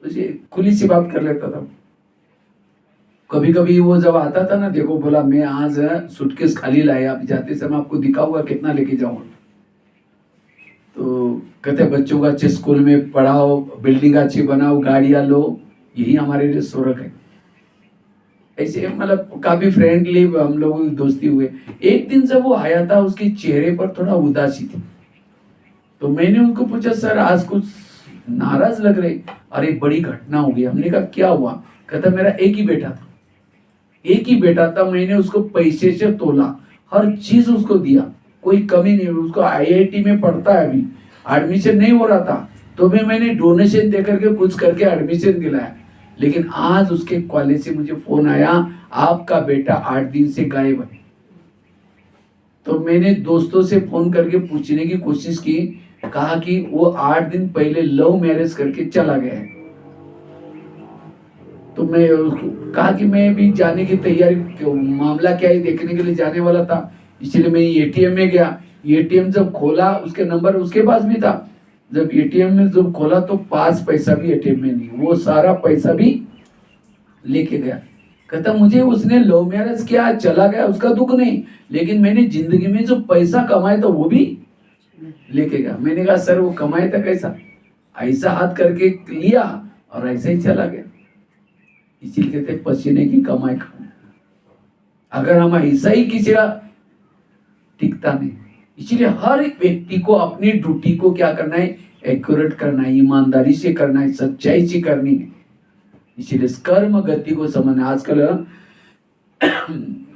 तो खुली सी बात कर लेता था। कभी कभी वो जब आता था ना, देखो बोला मैं आज सूटकेस खाली लाया, आप जाते समय आपको दिखाऊंगा कितना लेके जाऊंगा। तो कहते बच्चों को अच्छे स्कूल में पढ़ाओ, बिल्डिंग अच्छी बनाओ, गाड़ियां लो, यही हमारे लिए स्वर्ग है। ऐसे मतलब काफी फ्रेंडली हम लोगों की दोस्ती हुए। एक दिन जब वो आया था, उसके चेहरे पर थोड़ा उदासी थी। तो मैंने उनको पूछा सर आज कुछ नाराज लग रहे। अरे बड़ी घटना हो गई। हमने कहा क्या हुआ? कहता मेरा एक ही बेटा था, एक ही बेटा था, मैंने उसको पैसे से तोला, हर चीज उसको दिया, कोई कमी नहीं। उसको आईआईटी में पढ़ता है, अभी एडमिशन नहीं हो रहा था, तो भी मैंने डोनेशन देकर के कुछ करके एडमिशन दिलाया। लेकिन आज उसके कॉलेज से मुझे फोन आया, आपका बेटा 8 दिन से गायब है। तो मैंने दोस्तों से फोन करके पूछने की कोशिश की, कहा कि वो 8 दिन पहले लव मैरिज करके चला गया है। तो मैं कहा कि मैं भी जाने की तैयारी, मामला क्या है देखने के लिए जाने वाला था, इसलिए मैं एटीएम में गया। एटीएम जब खोला, उसके नंबर उसके पास भी था। जब एटीएम में जब खोला तो पास पैसा भी एटीएम में नहीं, वो सारा पैसा भी लेके गया। कहता मुझे उसने लव मैरिज किया, चला गया, उसका दुख नहीं, लेकिन मैंने जिंदगी में जो पैसा कमाया था वो भी लेके गया। मैंने कहा सर वो कमाया था कैसा? ऐसा हाथ करके लिया और ऐसा ही चला गया। इसीलिए कहते पसीने की कमाई खाओ। अगर हम ऐसा ही किसी का टिकता नहीं। इसीलिए हर एक व्यक्ति को अपनी ड्यूटी को क्या करना है, एक्यूरेट करना है, ईमानदारी से करना है, सच्चाई से करनी है। इसीलिए कर्म गति को समझना। आजकल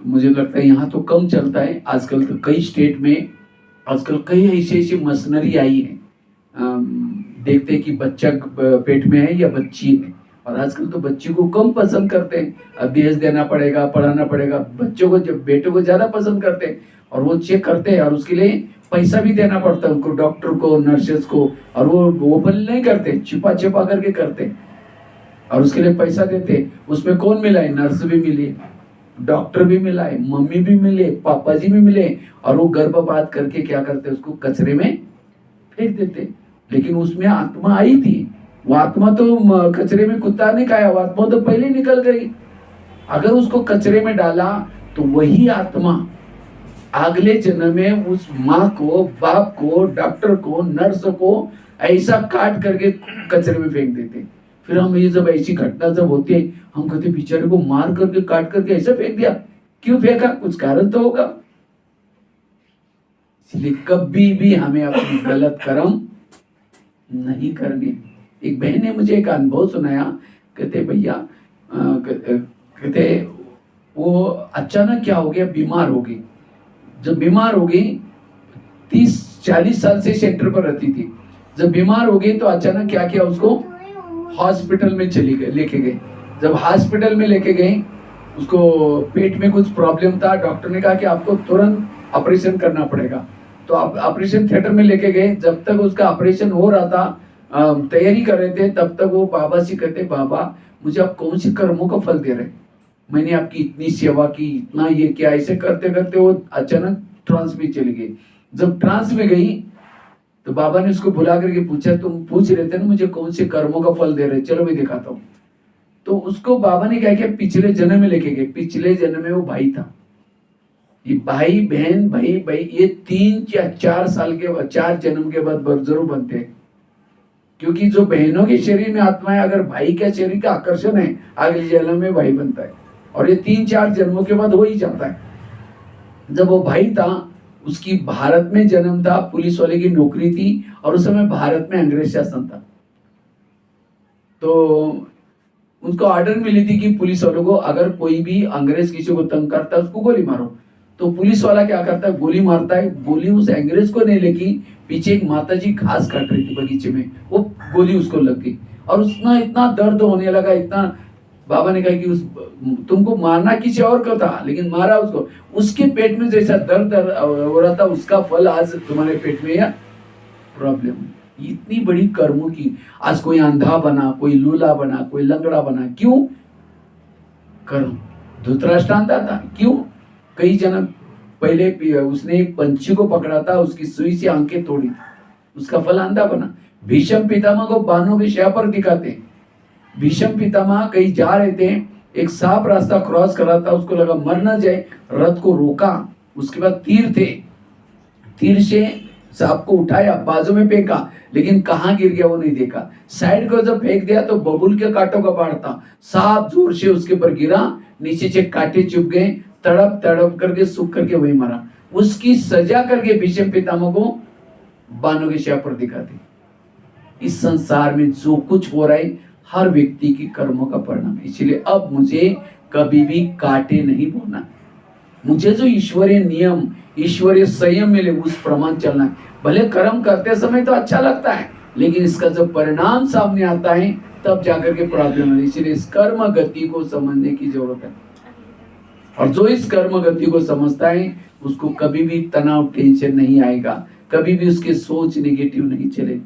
मुझे लगता है यहाँ तो कम चलता है, आजकल तो कई स्टेट में आजकल कई ऐसी ऐसी मशीनरी आई है, देखते कि बच्चा पेट में है या बच्ची है। और आजकल तो बच्ची को कम पसंद करते हैं, अभ्यास देना पड़ेगा, पढ़ाना पड़ेगा। बच्चों को जब बेटों को ज्यादा पसंद करते हैं, और वो चेक करते हैं, और उसके लिए पैसा भी देना पड़ता है उनको, डॉक्टर को, नर्सेस को। और वो ओपन नहीं करते, छिपा छिपा करके करते, और उसके लिए पैसा देते। उसमें कौन मिला है? नर्स भी मिली, डॉक्टर भी मिला है, मम्मी भी मिले, पापा जी भी मिले। और वो गर्भपात करके क्या करते, उसको कचरे में फेंक देते। लेकिन उसमें आत्मा आई थी, वो आत्मा तो कचरे में कुत्ता ने खाया, वो आत्मा तो पहले निकल गई। अगर उसको कचरे में डाला तो वही आत्मा अगले जन्म में उस माँ को, बाप को, डॉक्टर को, नर्स को ऐसा काट करके कचरे में फेंक देते। फिर हम ये जब ऐसी घटना जब होती है, हम कहते बेचारे को मार करके काट करके ऐसा फेंक दिया, क्यों फेंका? कुछ कारण तो होगा। इसलिए कभी भी हमें अपनी गलत कर्म नहीं करने। एक बहन ने मुझे एक अनुभव सुनाया, कहते भैया कहते वो अचानक क्या हो गया, बीमार हो गई। जब बीमार हो गई, 30-40 साल से सेंटर पर रहती थी। जब बीमार हो गई तो अचानक क्या किया, उसको हॉस्पिटल में चली गए, लेके गए। जब हॉस्पिटल में लेके गए, उसको पेट में कुछ प्रॉब्लम था। डॉक्टर ने कहा कि आपको तुरंत ऑपरेशन करना पड़ेगा। तो आप ऑपरेशन थिएटर में लेके गए। जब तक उसका ऑपरेशन हो रहा था, तैयारी कर रहे थे, तब तक वो बाबा से कहते बाबा मुझे आप कौन से कर्मों का फल दे रहे? मैंने आपकी इतनी सेवा की, इतना ये किया। ऐसे करते करते वो अचानक ट्रांस में चली गई। जब ट्रांस में गई तो बाबा ने उसको बुला करके पूछा, तुम पूछ रहे थे ना मुझे कौन से कर्मों का फल दे रहे, चलो मैं दिखाता हूँ। तो उसको बाबा ने क्या किया, पिछले जन्म में लेके गए। पिछले जन्म में वो भाई था। ये भाई बहन भाई भाई ये 3 या 4 साल के 4 जन्म के बाद जरूर बनते हैं, क्योंकि जो बहनों के शरीर में आत्मा है, अगर भाई के शरीर का आकर्षण है अगले जन्म में भाई बनता है, और ये 3-4 जन्मों के बाद हो ही जाता है। जब वो भाई था, उसकी भारत में जन्म था, पुलिस वाले की नौकरी थी, और उस समय भारत में अंग्रेज शासन था। तो उनको ऑर्डर मिली थी कि पुलिस वालों को अगर कोई भी अंग्रेज किसी को तंग करता है उसको गोली मारो। तो पुलिस वाला क्या करता है, गोली मारता है। गोली उस अंग्रेज को नहीं लगी, पीछे एक माताजी घास काट रही थी बगीचे में, वो गोली उसको लग गई और उसमें इतना दर्द होने लगा, इतना। बाबा ने कहा कि उस तुमको मारना किसी और को था, लेकिन मारा उसको। उसके पेट में जैसा दर्द हो रहा था, उसका फल आज तुम्हारे पेट में या प्रॉब्लम। इतनी बड़ी कर्मों की, आज कोई अंधा बना, कोई लूला बना, कोई लंगड़ा बना, क्यों? कर्म। धृतराष्ट्र अंधा था, क्यों? कई जन्म पहले उसने एक पंछी को पकड़ा था, उसकी सुई से आंखें तोड़ी, उसका फल अंधा बना। भीष्म पितामह को बाणों के शय पर दिखाते। भीष्म पितामह कहीं जा रहे थे, एक सांप रास्ता क्रॉस कर रहा था, उसको लगा मर ना जाए, रथ को रोका। उसके बाद तीर थे, तीर से सांप को उठाया, बाजू में फेंका, लेकिन कहाँ गिर गया वो नहीं देखा। साइड को जब फेंक दिया तो बबूल के कांटों का बाढ़ था, सांप जोर से उसके ऊपर गिरा, नीचे से कांटे चुभ गए, तड़प तड़प करके सूख करके वही मरा। उसकी सजा करके भीष्म पितामह को बाणों के शय पर दिखाती। इस संसार में जो कुछ हो रहा है हर व्यक्ति की कर्मों का परिणाम है। इसलिए अब मुझे कभी भी काटे नहीं बोलना, मुझे जो ईश्वरीय नियम, ईश्वरीय संयम मिले उस प्रमाण चलना है। भले कर्म करते समय तो अच्छा लगता है, लेकिन इसका जब परिणाम सामने आता है तब जाकर के प्रॉब्लम है। इसलिए इस कर्म गति को समझने की जरूरत है, और जो इस कर्म गति को समझता है उसको कभी भी तनाव, टेंशन नहीं आएगा, कभी भी उसकी सोच नेगेटिव नहीं चलेगी।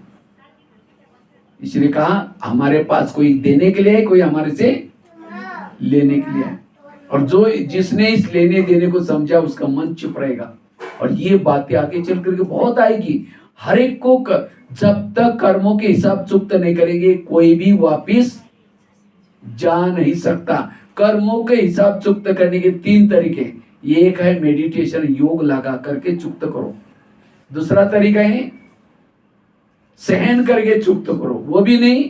इसलिए कहा हमारे पास कोई देने के लिए है, कोई हमारे से लेने के लिए है, और जो जिसने इस लेने देने को समझा उसका मन चुप रहेगा। और ये बातें आगे चल करके बहुत आएगी। हर एक को जब तक कर्मों के हिसाब चुकता नहीं करेंगे कोई भी वापिस जा नहीं सकता। कर्मों के हिसाब चुकता करने के 3 तरीके, एक है मेडिटेशन, योग लगा करके चुकता करो। दूसरा तरीका है सहन करके चुकता करो, वो भी नहीं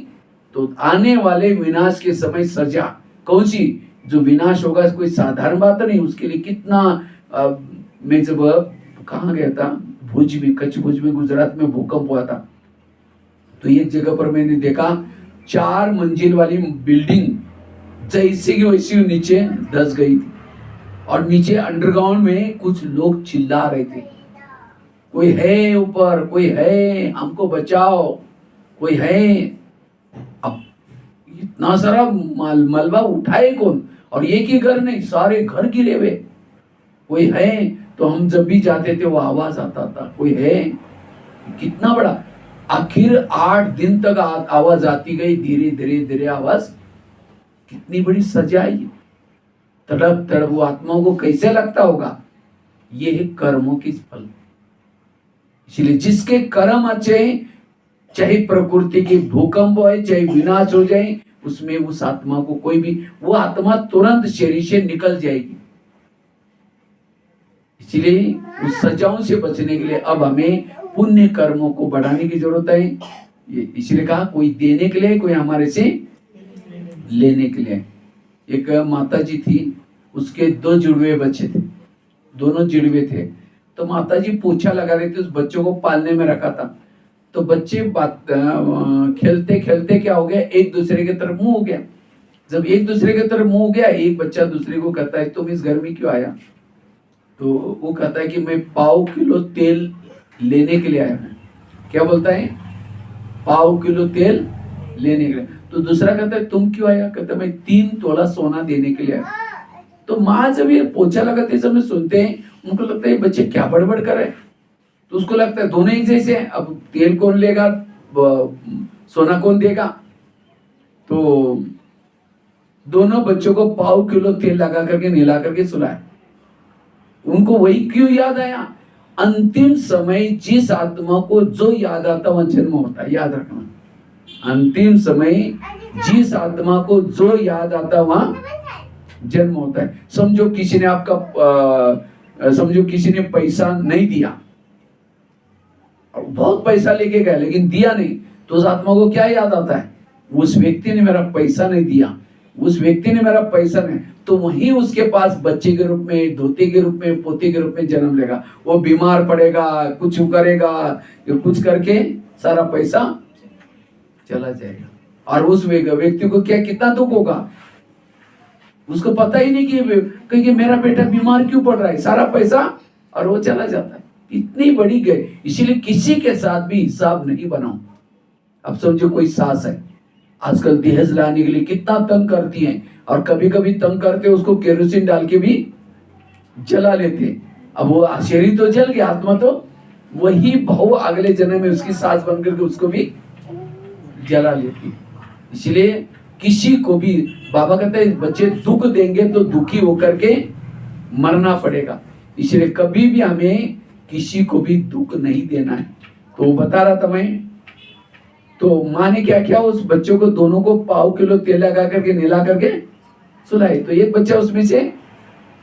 तो आने वाले विनाश के समय सजा। कौन सी? जो विनाश होगा कोई साधारण बात नहीं, उसके लिए कितना मैं जब कहाँ गया था, भुज में, कच्छ भुज में, गुजरात में भूकंप हुआ था, तो एक जगह पर मैंने देखा 4 मंजिल वाली बिल्डिंग जैसे की वैसी नीचे धस गई थी, और नीचे अंडरग्राउंड में कुछ लोग चिल्ला रहे थे, कोई है ऊपर, कोई है, हमको बचाओ, कोई है। अब इतना सारा मलबा उठाए कौन? और एक ही घर नहीं, सारे घर गिरे हुए। कोई है, तो हम जब भी जाते थे वो आवाज आता था, कोई है। कितना बड़ा, आखिर 8 दिन तक आवाज आती गई, धीरे धीरे धीरे आवाज। कितनी बड़ी सजा है। तड़प तड़प वो आत्माओं को कैसे लगता होगा? ये है कर्मों की फल। इसलिए जिसके कर्म अच्छे, चाहे प्रकृति की भूकंप हो, चाहे विनाश हो जाए, उसमें उस आत्मा को कोई भी, वो आत्मा तुरंत शरीर से निकल जाएगी। इसलिए उस सजाओं से बचने के लिए अब हमें पुण्य कर्मों को बढ़ाने की जरूरत है। इसलिए कहा कोई देने के लिए, कोई हमारे से लेने के लिए। एक माता जी थी, उसके 2 जुड़वे बच्चे थे, दोनों जुड़वे थे। तो माता जी पोछा लगा रही थी, उस बच्चों को पालने में रखा था। तो बच्चे खेलते खेलते क्या हो गया, एक दूसरे के तरफ मुंह हो गया। जब एक दूसरे के तरफ मुंह हो गया, एक बच्चा दूसरे को कहता है तुम इस घर में क्यों आया? तो वो कहता है कि मैं 1/2 किलो तेल लेने के लिए आया हूं। क्या बोलता है? 1/2 किलो तेल लेने के लिए। तो दूसरा कहता है तुम क्यों आया? कहता है मैं 3 तोला सोना देने के लिए आया। तो माँ जब ये पोछा लगाते समय सुनते हैं, उनको लगता है बच्चे क्या बड़बड़ कर रहे हैं। तो उसको लगता है दोनों एक जैसे हैं, अब तेल कौन लेगा, सोना कौन देगा? तो दोनों बच्चों को 1/2 किलो तेल लगा करके, नहला करके सुलाया। उनको वही क्यों याद आया अंतिम समय जिस आत्मा को जो याद आता वह जन्म होता है, याद रखना। अंतिम समय जिस आत्मा को जो याद आता वह जन्म होता है। समझो किसी ने समझो किसी ने पैसा नहीं दिया, बहुत पैसा लेके गया लेकिन दिया नहीं, तो उस आत्मा को क्या याद आता है? उस व्यक्ति ने मेरा पैसा नहीं दिया, उस व्यक्ति ने मेरा पैसा नहीं, तो वही उसके पास बच्चे के रूप में, धोते के रूप में, पोते के रूप में जन्म लेगा। वो बीमार पड़ेगा, कुछ करेगा, कुछ करके सारा पैसा चला जाएगा। और उस व्यक्ति को क्या कितना दुख होगा, उसको पता ही नहीं कि मेरा बेटा बीमार क्यों पड़ रहा है, सारा पैसा और वो चला जाता है। इतनी बड़ी गए, इसीलिए किसी के साथ भी हिसाब नहीं बनाओ। अब समझो कोई सास है, आजकल दहेज लाने के लिए कितना तंग करती है, और कभी कभी तंग करते उसको केरोसिन डाल के भी जला लेते। अब वो शरीर तो जल गया, आत्मा तो वही बहु अगले जन्म में उसकी सास बनकर के उसको भी जला लेती। इसलिए किसी को भी बाबा कहते हैं बच्चे दुख देंगे तो दुखी होकर के मरना पड़ेगा। इसलिए कभी भी हमें किसी को भी दुख नहीं देना है। तो वो बता रहा था मैं, तो माँ ने क्या किया, उस बच्चों को दोनों को पाव किलो तेल लगा करके नहला करके सुलाई, तो एक बच्चा उसमें से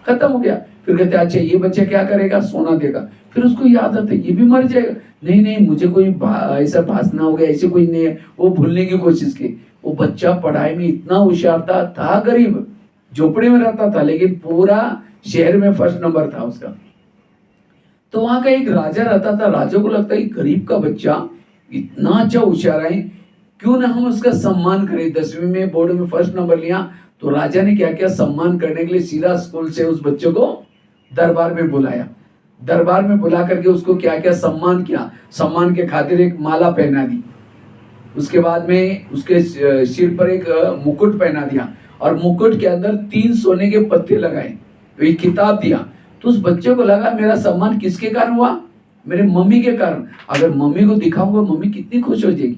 खत्म हो गया। फिर कहते अच्छा ये बच्चा क्या करेगा, सोना देगा। फिर उसको याद आता ये भी मर जाएगा, नहीं नहीं मुझे कोई ऐसा भाषना हो गया, ऐसे कोई नहीं है। वो भूलने की कोशिश की। वो बच्चा पढ़ाई में इतना होशियार था गरीब, झोपड़ी में रहता था, लेकिन पूरा शहर में फर्स्ट नंबर था उसका। तो वहां का एक राजा रहता था, राजा को लगता है गरीब का बच्चा इतना अच्छा होशियार है, क्यों ना हम उसका सम्मान करें। 10वीं में बोर्ड में फर्स्ट नंबर लिया, तो राजा ने क्या किया, सम्मान करने के लिए सीधा स्कूल से उस बच्चे को दरबार में बुलाया। दरबार में बुला करके उसको क्या क्या सम्मान किया। सम्मान के खातिर एक माला पहना दी, उसके बाद में उसके सिर पर एक मुकुट पहना दिया, और मुकुट के अंदर 3 सोने के पत्ते लगाए, तो एक किताब दिया। तो उस बच्चे को लगा मेरा सम्मान किसके कारण हुआ, मेरे मम्मी के कारण। अगर मम्मी को दिखाऊंगा मम्मी कितनी खुश हो जाएगी।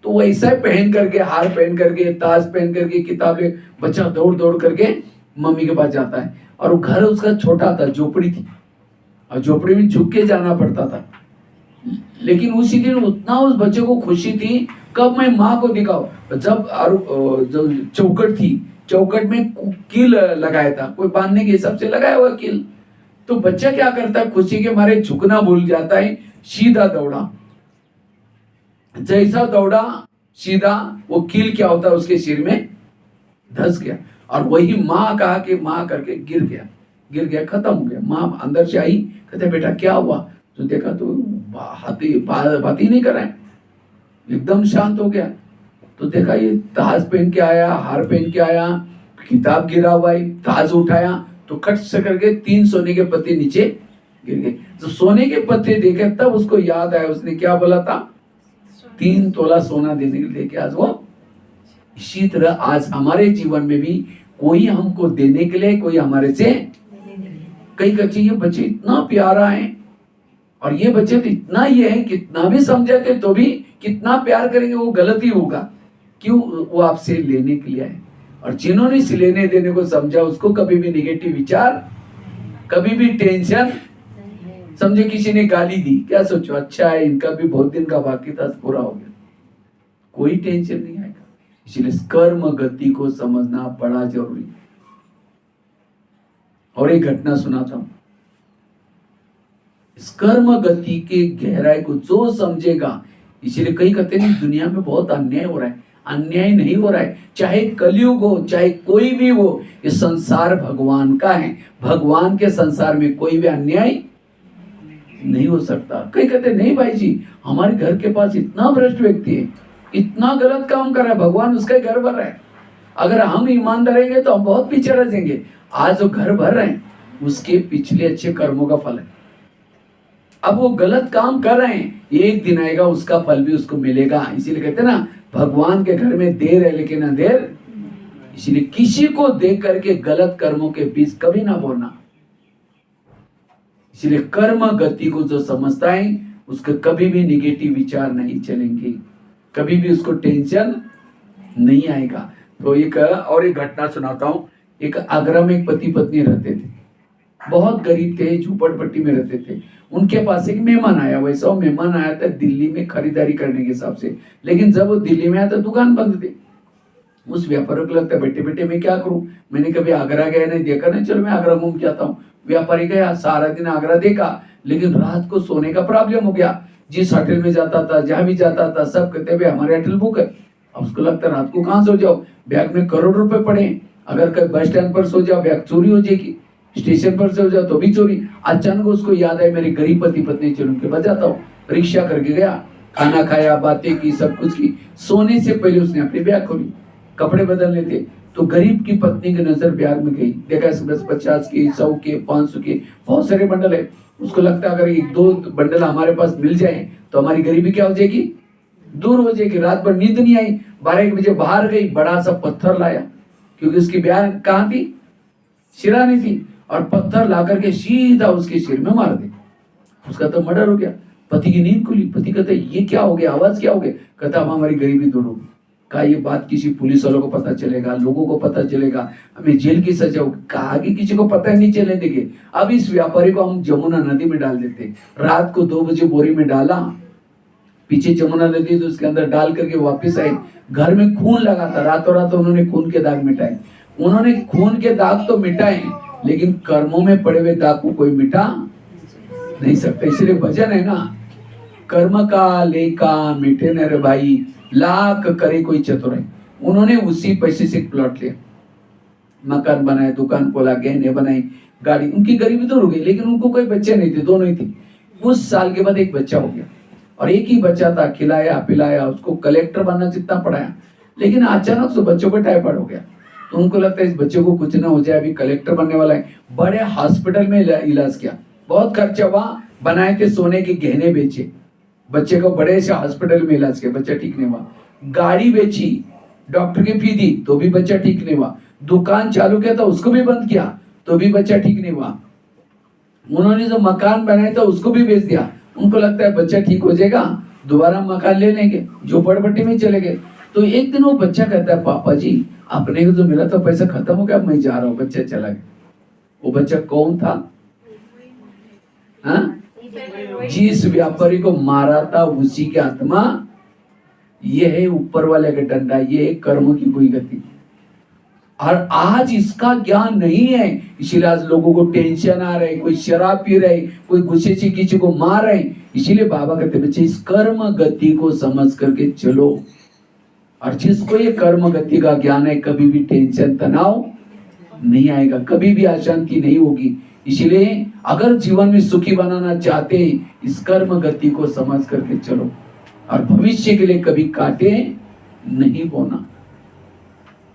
तो वो ऐसा पहन करके, हार पहन करके, ताज पहन करके, किताबें, बच्चा दौड़ दौड़ करके मम्मी के पास जाता है। और वो घर उसका छोटा था, झोपड़ी थी, और झोपड़ी में झुक के जाना पड़ता था। लेकिन उसी दिन उतना उस बच्चे को खुशी थी, कब मैं माँ को दिखाऊं। जब जो चौकट थी, चौकट में कील लगाया था, कोई बांधने के हिसाब से लगाया हुआ कील। तो बच्चा क्या करता है, खुशी के मारे झुकना भूल जाता है, सीधा दौड़ा। जैसा दौड़ा सीधा, वो कील क्या होता है उसके सिर में धस गया, और वही माँ कहा कि माँ करके गिर गया, खत्म हो गया। माँ अंदर से आई, कहते बेटा क्या हुआ, तो देखा तो बात ही नहीं कर रहा है, एकदम शांत हो गया। तो देखा ये ताज पहन के आया, हार पहन के आया, किताब गिरा हुआ है, ताज उठाया, तो कट से करके 3 सोने के पत्ते नीचे गिर गए। तो सोने के पत्ते देखे तब उसको याद आया, उसने क्या बोला था, 3 तोला सोना देने के लिए। आज वो इसी तरह आज हमारे जीवन में भी कोई हमको देने के लिए, कोई हमारे से कई कच्चे, ये बच्चे इतना प्यारा है, और ये बच्चे तो इतना ये है, कितना भी समझाते तो भी कितना प्यार करेंगे वो गलत ही होगा। क्यों, वो आपसे लेने के लिए आए। और जिन्होंने इस लेने देने को समझा, उसको कभी भी निगेटिव विचार, कभी भी टेंशन। समझे किसी ने गाली दी, क्या सोचो अच्छा है इनका भी बहुत दिन का बाकी था, पूरा हो गया, कोई टेंशन नहीं आएगा। इसलिए कर्म गति को समझना बड़ा जरूरी है। और एक घटना सुनाता हूं, इस कर्म गति के गहराई को जो समझेगा, इसलिए कई कहते हैं दुनिया में बहुत अन्याय हो रहा है। अन्याय नहीं हो रहा है, चाहे कलयुग हो, चाहे कोई भी हो, ये संसार भगवान का है। भगवान के संसार में कोई भी अन्याय नहीं हो सकता। कई कहते नहीं भाई जी, हमारे घर के पास इतना भ्रष्ट व्यक्ति है, इतना गलत काम कर रहा है, भगवान उसका घर भर रहा है। अगर हम ईमानदार रहेंगे तो हम बहुत पीछे रह जाएंगे। आज जो घर भर रहे हैं उसके पिछले अच्छे कर्मों का फल है। अब वो गलत काम कर रहे हैं, एक दिन आएगा उसका फल भी उसको मिलेगा। इसीलिए कहते हैं ना, भगवान के घर में देर है लेकिन अंधेर। इसलिए किसी को देख करके गलत कर्मों के बीच कभी ना बोलना। इसलिए कर्म गति को जो समझता है उसके कभी भी निगेटिव विचार नहीं चलेंगे, कभी भी उसको टेंशन नहीं आएगा। तो एक और एक घटना सुनाता हूं। एक आगरा में एक पति पत्नी रहते थे। बहुत गरीब थे, झूपड़पट्टी में रहते थे। उनके पास एक मेहमान आया, वैसा वो मेहमान आया था दिल्ली में खरीदारी करने के हिसाब से, लेकिन जब वो दिल्ली में आया तो दुकान बंद थी। उस व्यापारी को लगता है बैठे बैठे मैं क्या करूं, मैंने कभी आगरा गया नहीं, देखा नहीं, चलो मैं आगरा घूम के आता हूँ। व्यापारी गया, सारा दिन आगरा देखा, लेकिन रात को सोने का प्रॉब्लम हो गया। जिस होटल में जाता था, जहां भी जाता था, सब कहते भाई हमारे होटल बुक है। अब उसको लगता है रात को कहाँ सो जाओ, बैग में करोड़ रुपए पड़े, अगर कहीं बस स्टैंड पर सो जाओ बैग चोरी हो जाएगी, स्टेशन पर सो जाओ तो भी चोरी। अचानक उसको याद आया मेरे गरीब पति पत्नी, चलो उनके बजाता हूँ। रिक्शा करके गया, खाना खाया, बातें की, सब कुछ की। सोने से पहले उसने अपनी बैग खोली, कपड़े बदलने थे, तो गरीब की पत्नी की नजर बैग में गई, देखा 10-50 के, 100 के, 500 के बहुत सारे बंडल है। उसको लगता है अगर एक दो बंडल हमारे पास मिल जाए तो हमारी गरीबी क्या हो जाएगी, दूर हो जाएगी। रात भर नींद नहीं आई, 12-1 बजे बाहर गई, बड़ा सा पत्थर लाया, क्योंकि उसकी बैग कहाँ थी, सिरानी थी, और पत्थर ला करके सीधा उसके सिर में मार दे। उसका तो मर्डर हो गया। पति की नींद खुली, पति कहता ये क्या हो गया, आवाज क्या हो गया, कहता अब हमारी गरीबी दूर होगी। कहा ये बात किसी पुलिस वालों को पता चलेगा, लोगों को पता चलेगा, हमें जेल की सजा होगी। कहा कि किसी को पता नहीं चलने देंगे। अब इस व्यापारी को हम जमुना नदी में डाल देते। रात को 2 बजे बोरी में डाला, पीछे जमुना नदी, तो उसके अंदर डाल करके वापस आए। घर में खून लगा था, रातों रात उन्होंने खून के दाग मिटाए। उन्होंने खून के दाग तो मिटाए, लेकिन कर्मों में पड़े हुए दाग को कोई मिटा नहीं सकता। इसलिए भजन है ना, कर्म का लेखा मिटे न रे भाई, लाख करे कोई चतुराई। उन्होंने उसी पैसे से प्लॉट लिया, मकान बनाया, दुकान खोला, गहने बनाई, गाड़ी। उनकी गरीबी दूर हो गई, लेकिन उनको कोई बच्चे नहीं थे, दोनों ही थे। उस साल के बाद एक बच्चा हो गया, और एक ही बच्चा था, खिलाया पिलाया, उसको कलेक्टर बनना जितना पढ़ाया, लेकिन अचानक से बच्चों को टाइफाइड हो गया। तो उनको लगता है इस बच्चे को कुछ ना हो जाए, अभी कलेक्टर बनने वाला है। बड़े हॉस्पिटल में इलाज किया, बहुत खर्चा हुआ, बनाए थे सोने के गहने बेचे, बच्चे को बड़े से हॉस्पिटल में इलाज किया, बच्चा ठीक नहीं हुआ। गाड़ी बेची, डॉक्टर की फी दी, तो भी बच्चा ठीक नहीं हुआ। दुकान चालू किया था, उसको भी बंद किया, तो भी बच्चा ठीक नहीं हुआ। उन्होंने जो मकान बनाया था उसको भी बेच दिया। उनको लगता है बच्चा ठीक हो जाएगा, दोबारा मकान ले लेंगे, झोपड़पट्टी में चले गए। तो एक दिन वो बच्चा कहता है पापा जी अपने को तो मिला तो पैसा खत्म हो गया, मैं जा रहा हूँ। बच्चा चला गया। वो बच्चा कौन था, हाँ? जिस व्यापारी को मारा था उसी की आत्मा। ये है ऊपर वाले का डंडा, ये है कर्मों की कोई गति। और आज इसका ज्ञान नहीं है, इसीलिए आज लोगों को टेंशन आ रहे, कोई शराब पी रहे, कोई गुस्से से किसी को मार रहे। इसीलिए बाबा कहते बच्चे इस कर्म गति को समझ करके चलो। और जिसको ये कर्म गति का ज्ञान है, कभी भी टेंशन तनाव नहीं आएगा, कभी भी अशांति नहीं होगी। इसलिए अगर जीवन में सुखी बनाना चाहते हैं, इस कर्म गति को समझ करके चलो, और भविष्य के लिए कभी काटे नहीं बोना।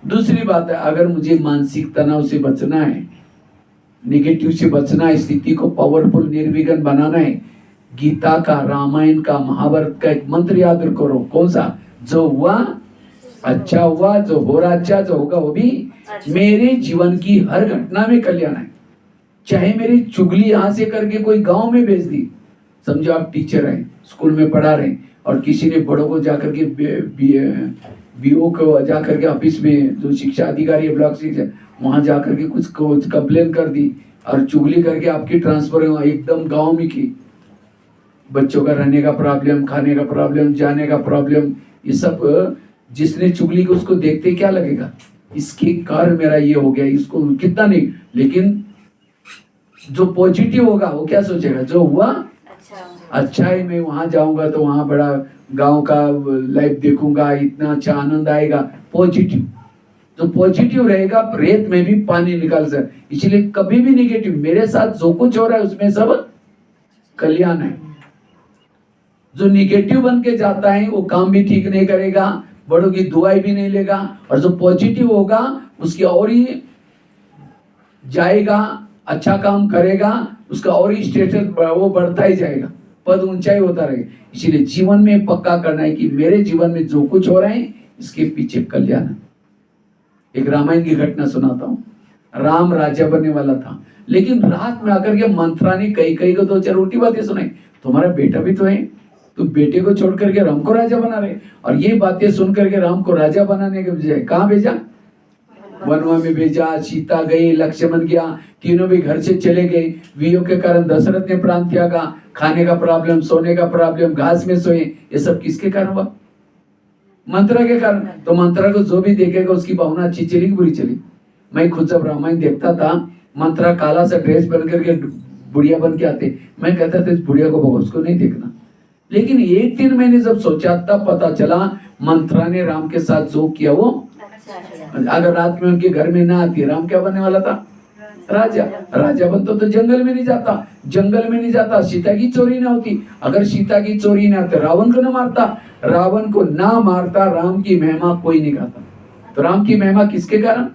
दूसरी बात है, अगर मुझे मानसिक तनाव से बचना है, नेगेटिव से बचना है, स्थिति को पावरफुल निर्विघ्न बनाना है, गीता का, रामायण का, महाभारत का एक मंत्र याद करो। कौन सा? जो हुआ अच्छा हुआ, जो हो रहा अच्छा, जो होगा वो भी। मेरे जीवन की हर घटना में कल्याण है। चाहे मेरी चुगली यहां से करके कोई गांव में भेज दी, समझो आप टीचर हैं, स्कूल में पढ़ा रहे, और किसी ने बड़ों को जाकर के बीओ को जाकर के ऑफिस में, जो शिक्षा अधिकारी है ब्लॉक शिक्षा, वहां जाकर के कुछ कंप्लेन कर दी, और चुगली करके आपकी ट्रांसफर एकदम गांव में की। बच्चों का रहने का प्रॉब्लम, खाने का प्रॉब्लम, जाने का प्रॉब्लम, ये सब जिसने चुगली को उसको देखते क्या लगेगा, इसके कारण मेरा ये हो गया, इसको कितना नहीं। लेकिन जो पॉजिटिव होगा वो क्या सोचेगा, जो हुआ अच्छा है, मैं वहां जाऊंगा तो वहां बड़ा गांव का लाइफ देखूंगा, इतना अच्छा आनंद आएगा। पॉजिटिव, जो पॉजिटिव रहेगा रेत में भी पानी निकाल सकता। इसलिए कभी भी नेगेटिव, मेरे साथ जो कुछ हो रहा है उसमें सब कल्याण है। जो नेगेटिव बन के जाता है वो काम भी ठीक नहीं करेगा, बड़ों की दुआई भी नहीं लेगा, और जो पॉजिटिव होगा उसकी और ही जाएगा, अच्छा काम करेगा, उसका और ही स्टेटस वो बढ़ता ही जाएगा, पद ऊंचाई होता रहेगा। इसीलिए जीवन में पक्का करना है कि मेरे जीवन में जो कुछ हो रहा है इसके पीछे कल्याण है। एक रामायण की घटना सुनाता हूँ। राम राजा बनने वाला था, लेकिन रात में आकर के मंत्रा ने कई को 2-4 उल्टी बातें सुनाई। तुम्हारा बेटा भी तो है, तो बेटे को छोड़ करके राम को राजा बना रहे। और ये बातें सुन करके राम को राजा बनाने के बजाय कहाँ भेजा, वनवा में भेजा, सीता गई, लक्ष्मण गया, तीनों भी घर से चले गए। वियोग के कारण दशरथ ने प्राण त्यागा। खाने का प्रॉब्लम, सोने का प्रॉब्लम, घास में सोए, ये सब किसके कारण हुआ? मंत्रा के कारण। तो मंत्रा को जो भी देखेगा उसकी भावना अच्छी चली कि बुरी चली? मैं खुद जब रामायण देखता था, मंत्रा काला सा ड्रेस पहन करके बुढ़िया बन के आते, मैं कहता था इस बुढ़िया को बहुत, उसको नहीं देखना। लेकिन एक दिन मैंने जब सोचा तब पता चला मंत्रा ने राम के साथ जो किया वो, अगर रात में उनके घर में ना आती, राम क्या बनने वाला था? राजा। राजा बनता तो जंगल में नहीं जाता, जंगल में नहीं जाता सीता की चोरी ना होती, अगर सीता की चोरी ना होती रावण को ना मारता, रावण को ना मारता, राम की महिमा कोई नहीं गाता। तो राम की महिमा किसके कारण?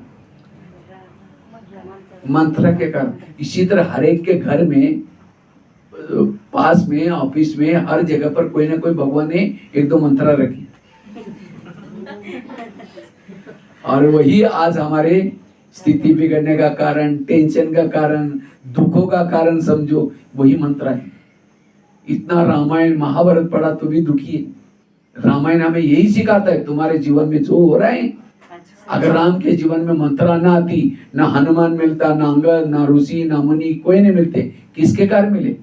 मंत्र के कारण। इसी तरह हर एक के घर में, पास में, ऑफिस में, हर जगह पर कोई ना कोई भगवान ने एक दो मंत्र रखी, और वही आज हमारे स्थिति बिगड़ने का कारण, टेंशन का कारण, दुखों का कारण समझो, वही मंत्र है। इतना रामायण महाभारत पढ़ा तो भी दुखी है। रामायण हमें यही सिखाता है, तुम्हारे जीवन में जो हो रहा है, अगर राम के जीवन में मंत्रा ना आती, ना हनुमान मिलता, ना अंगद, ना ऋषि, ना मुनि, कोई नहीं मिलते। किसके कारण मिले?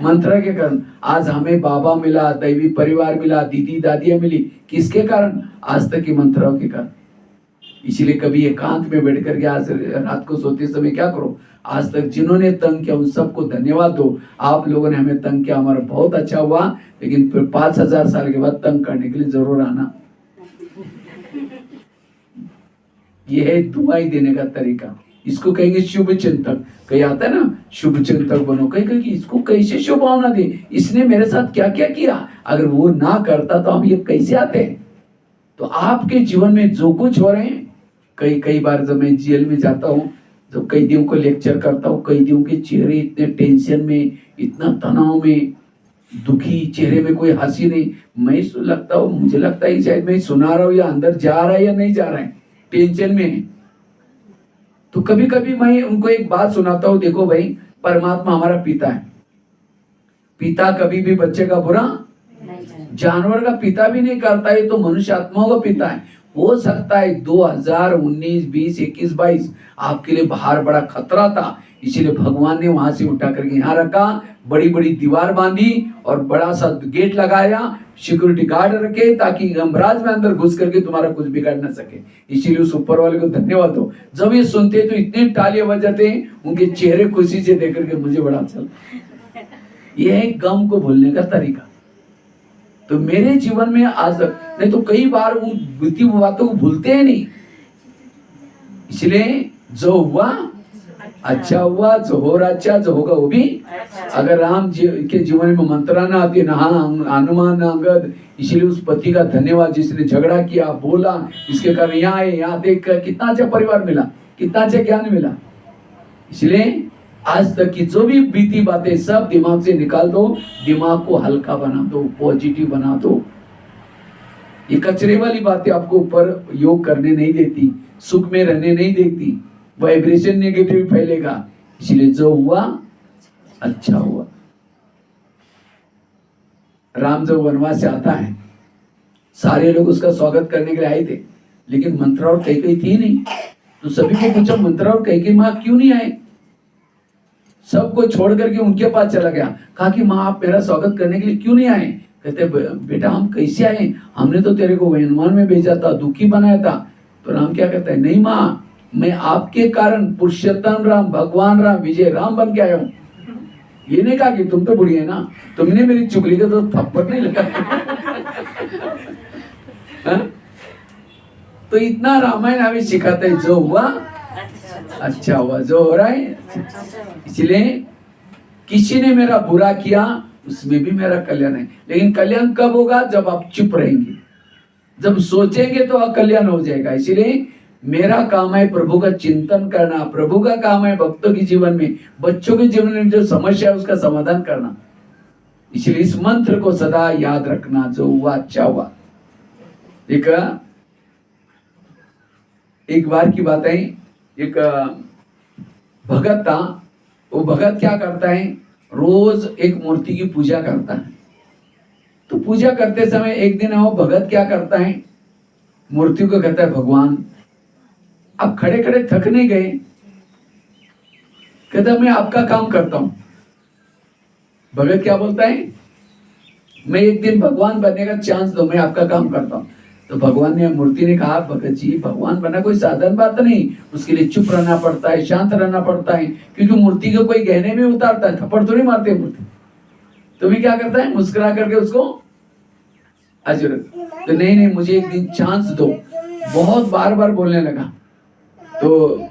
मंत्र के कारण। आज हमें बाबा मिला, दैवी परिवार मिला, दीदी दादियां मिली, किसके कारण? आज तक की मंत्रों के कारण। इसलिए कभी एकांत में बैठ करके आज रात को सोते समय क्या करो, आज तक जिन्होंने तंग किया उन सबको धन्यवाद दो। आप लोगों ने हमें तंग किया, हमारा बहुत अच्छा हुआ, लेकिन फिर 5000 साल के बाद तंग करने के लिए जरूर आना। ये है दुआई देने का तरीका। इसको कहेंगे शुभ चिंतक। कहीं आता है ना शुभ चिंतक बनो, कहीं कहेंगे इसको कैसे शुभ भावना दे, इसने मेरे साथ क्या क्या किया, अगर वो ना करता तो हम ये कैसे आते। तो आपके जीवन में जो कुछ हो रहे हैं, कई बार जब मैं जेल में जाता हूँ, जब कैदियों को लेक्चर करता हूँ, कैदियों के चेहरे इतने टेंशन में, इतना तनाव में, दुखी, चेहरे में कोई हंसी नहीं। मैं लगता हूँ, मुझे लगता है शायद मैं सुना रहा हूँ या अंदर जा रहा है या नहीं जा रहा है, टेंशन में है। तो कभी कभी मैं उनको एक बात सुनाता हूँ, देखो भाई, परमात्मा हमारा पिता है, पिता कभी भी बच्चे का बुरा, जानवर का पिता भी नहीं करता है, तो मनुष्य आत्माओं का पिता है। हो सकता है 2019, 20, 21, 22 आपके लिए बाहर बड़ा खतरा था, इसीलिए भगवान ने वहां से उठा करके यहाँ रखा, बड़ी बड़ी दीवार बांधी और बड़ा सा गेट लगाया, सिक्योरिटी गार्ड रखे, ताकि यमराज में अंदर घुस करके तुम्हारा कुछ बिगाड़ ना सके। इसीलिए उस ऊपर वाले को धन्यवाद दो। जब ये सुनते तो इतनी तालियां बजाते, उनके चेहरे खुशी से देख करके मुझे बड़ा अच्छा लगता। यह है गम को भूलने का तरीका। तो मेरे जीवन में आज नहीं तो कई बार उन बीती बातों को भूलते हैं नहीं, इसलिए जो हुआ अच्छा हुआ, जो हो रहा अच्छा, जो होगा वो भी। अगर राम जी के जीवन में मंत्रा ना आती, ना हनुमान, ना अंगद, इसीलिए उस पति का धन्यवाद जिसने झगड़ा किया, बोला, इसके कारण यहाँ आए, यहाँ देख कर कितना अच्छा परिवार मिला, कितना अच्छा ज्ञान मिला। इसलिए आज तक की जो भी बीती बातें सब दिमाग से निकाल दो, दिमाग को हल्का बना दो, पॉजिटिव बना दो। ये कचरे वाली बातें आपको ऊपर योग करने नहीं देती, सुख में रहने नहीं देती, वाइब्रेशन नेगेटिव फैलेगा। इसलिए जो हुआ अच्छा हुआ। राम जब वनवास से आता है, सारे लोग उसका स्वागत करने के लिए आए थे, लेकिन मंत्रा और कैकेयी थी नहीं। तो सभी को पूछा मंत्रा और कैकेयी माँ क्यों नहीं आए? सबको छोड़ करके उनके पास चला गया, कहा कि माँ आप मेरा स्वागत करने के लिए क्यों नहीं आए? कहते बेटा हम कैसे आए, हमने तो तेरे को वनवास में भेजा था, दुखी बनाया था। तो राम क्या कहता है, नहीं माँ, मैं आपके कारण पुरुषोत्तम राम, भगवान राम, विजय राम बन के आया हूँ। ये नहीं कहा कि तुम तो बुढ़ी है ना, तुमने मेरी चुगली का तो थप्पड़ नहीं लगा। तो इतना रामायण हमें सिखाता है, जो हुआ अच्छा हुआ, जो हो रहा है। इसलिए किसी ने मेरा बुरा किया, उसमें भी मेरा कल्याण है। लेकिन कल्याण कब होगा? जब आप चुप रहेंगे, जब सोचेंगे तो अकल्याण हो जाएगा। इसीलिए मेरा काम है प्रभु का चिंतन करना, प्रभु का काम है भक्तों के जीवन में, बच्चों के जीवन में जो समस्या है उसका समाधान करना। इसलिए इस मंत्र को सदा याद रखना, जो हुआ अच्छा हुआ। एक बार की बात है, एक भगत था। वो भगत क्या करता है, रोज एक मूर्ति की पूजा करता है। तो पूजा करते समय एक दिन वो भगत क्या करता है, मूर्ति को कहता है भगवान आप खड़े खड़े थक नहीं गए? कहता मैं आपका काम करता हूं। भगत क्या बोलता है? मैं एक दिन भगवान बनने का चांस दो, मैं आपका काम करता हूं। तो भगवान ने, मूर्ति ने कहा, भगत जी भगवान बनना कोई साधारण बात नहीं, उसके लिए चुप रहना पड़ता है, शांत रहना पड़ता है, क्योंकि मूर्ति को कोई गहने में उतारता है, थप्पड़ तो नहीं मारते मूर्ति। तो भी क्या करता है, मुस्कुरा करके उसको अजर। तो नहीं नहीं, मुझे एक दिन चांस दो। बहुत बार बार बोलने लगा। तो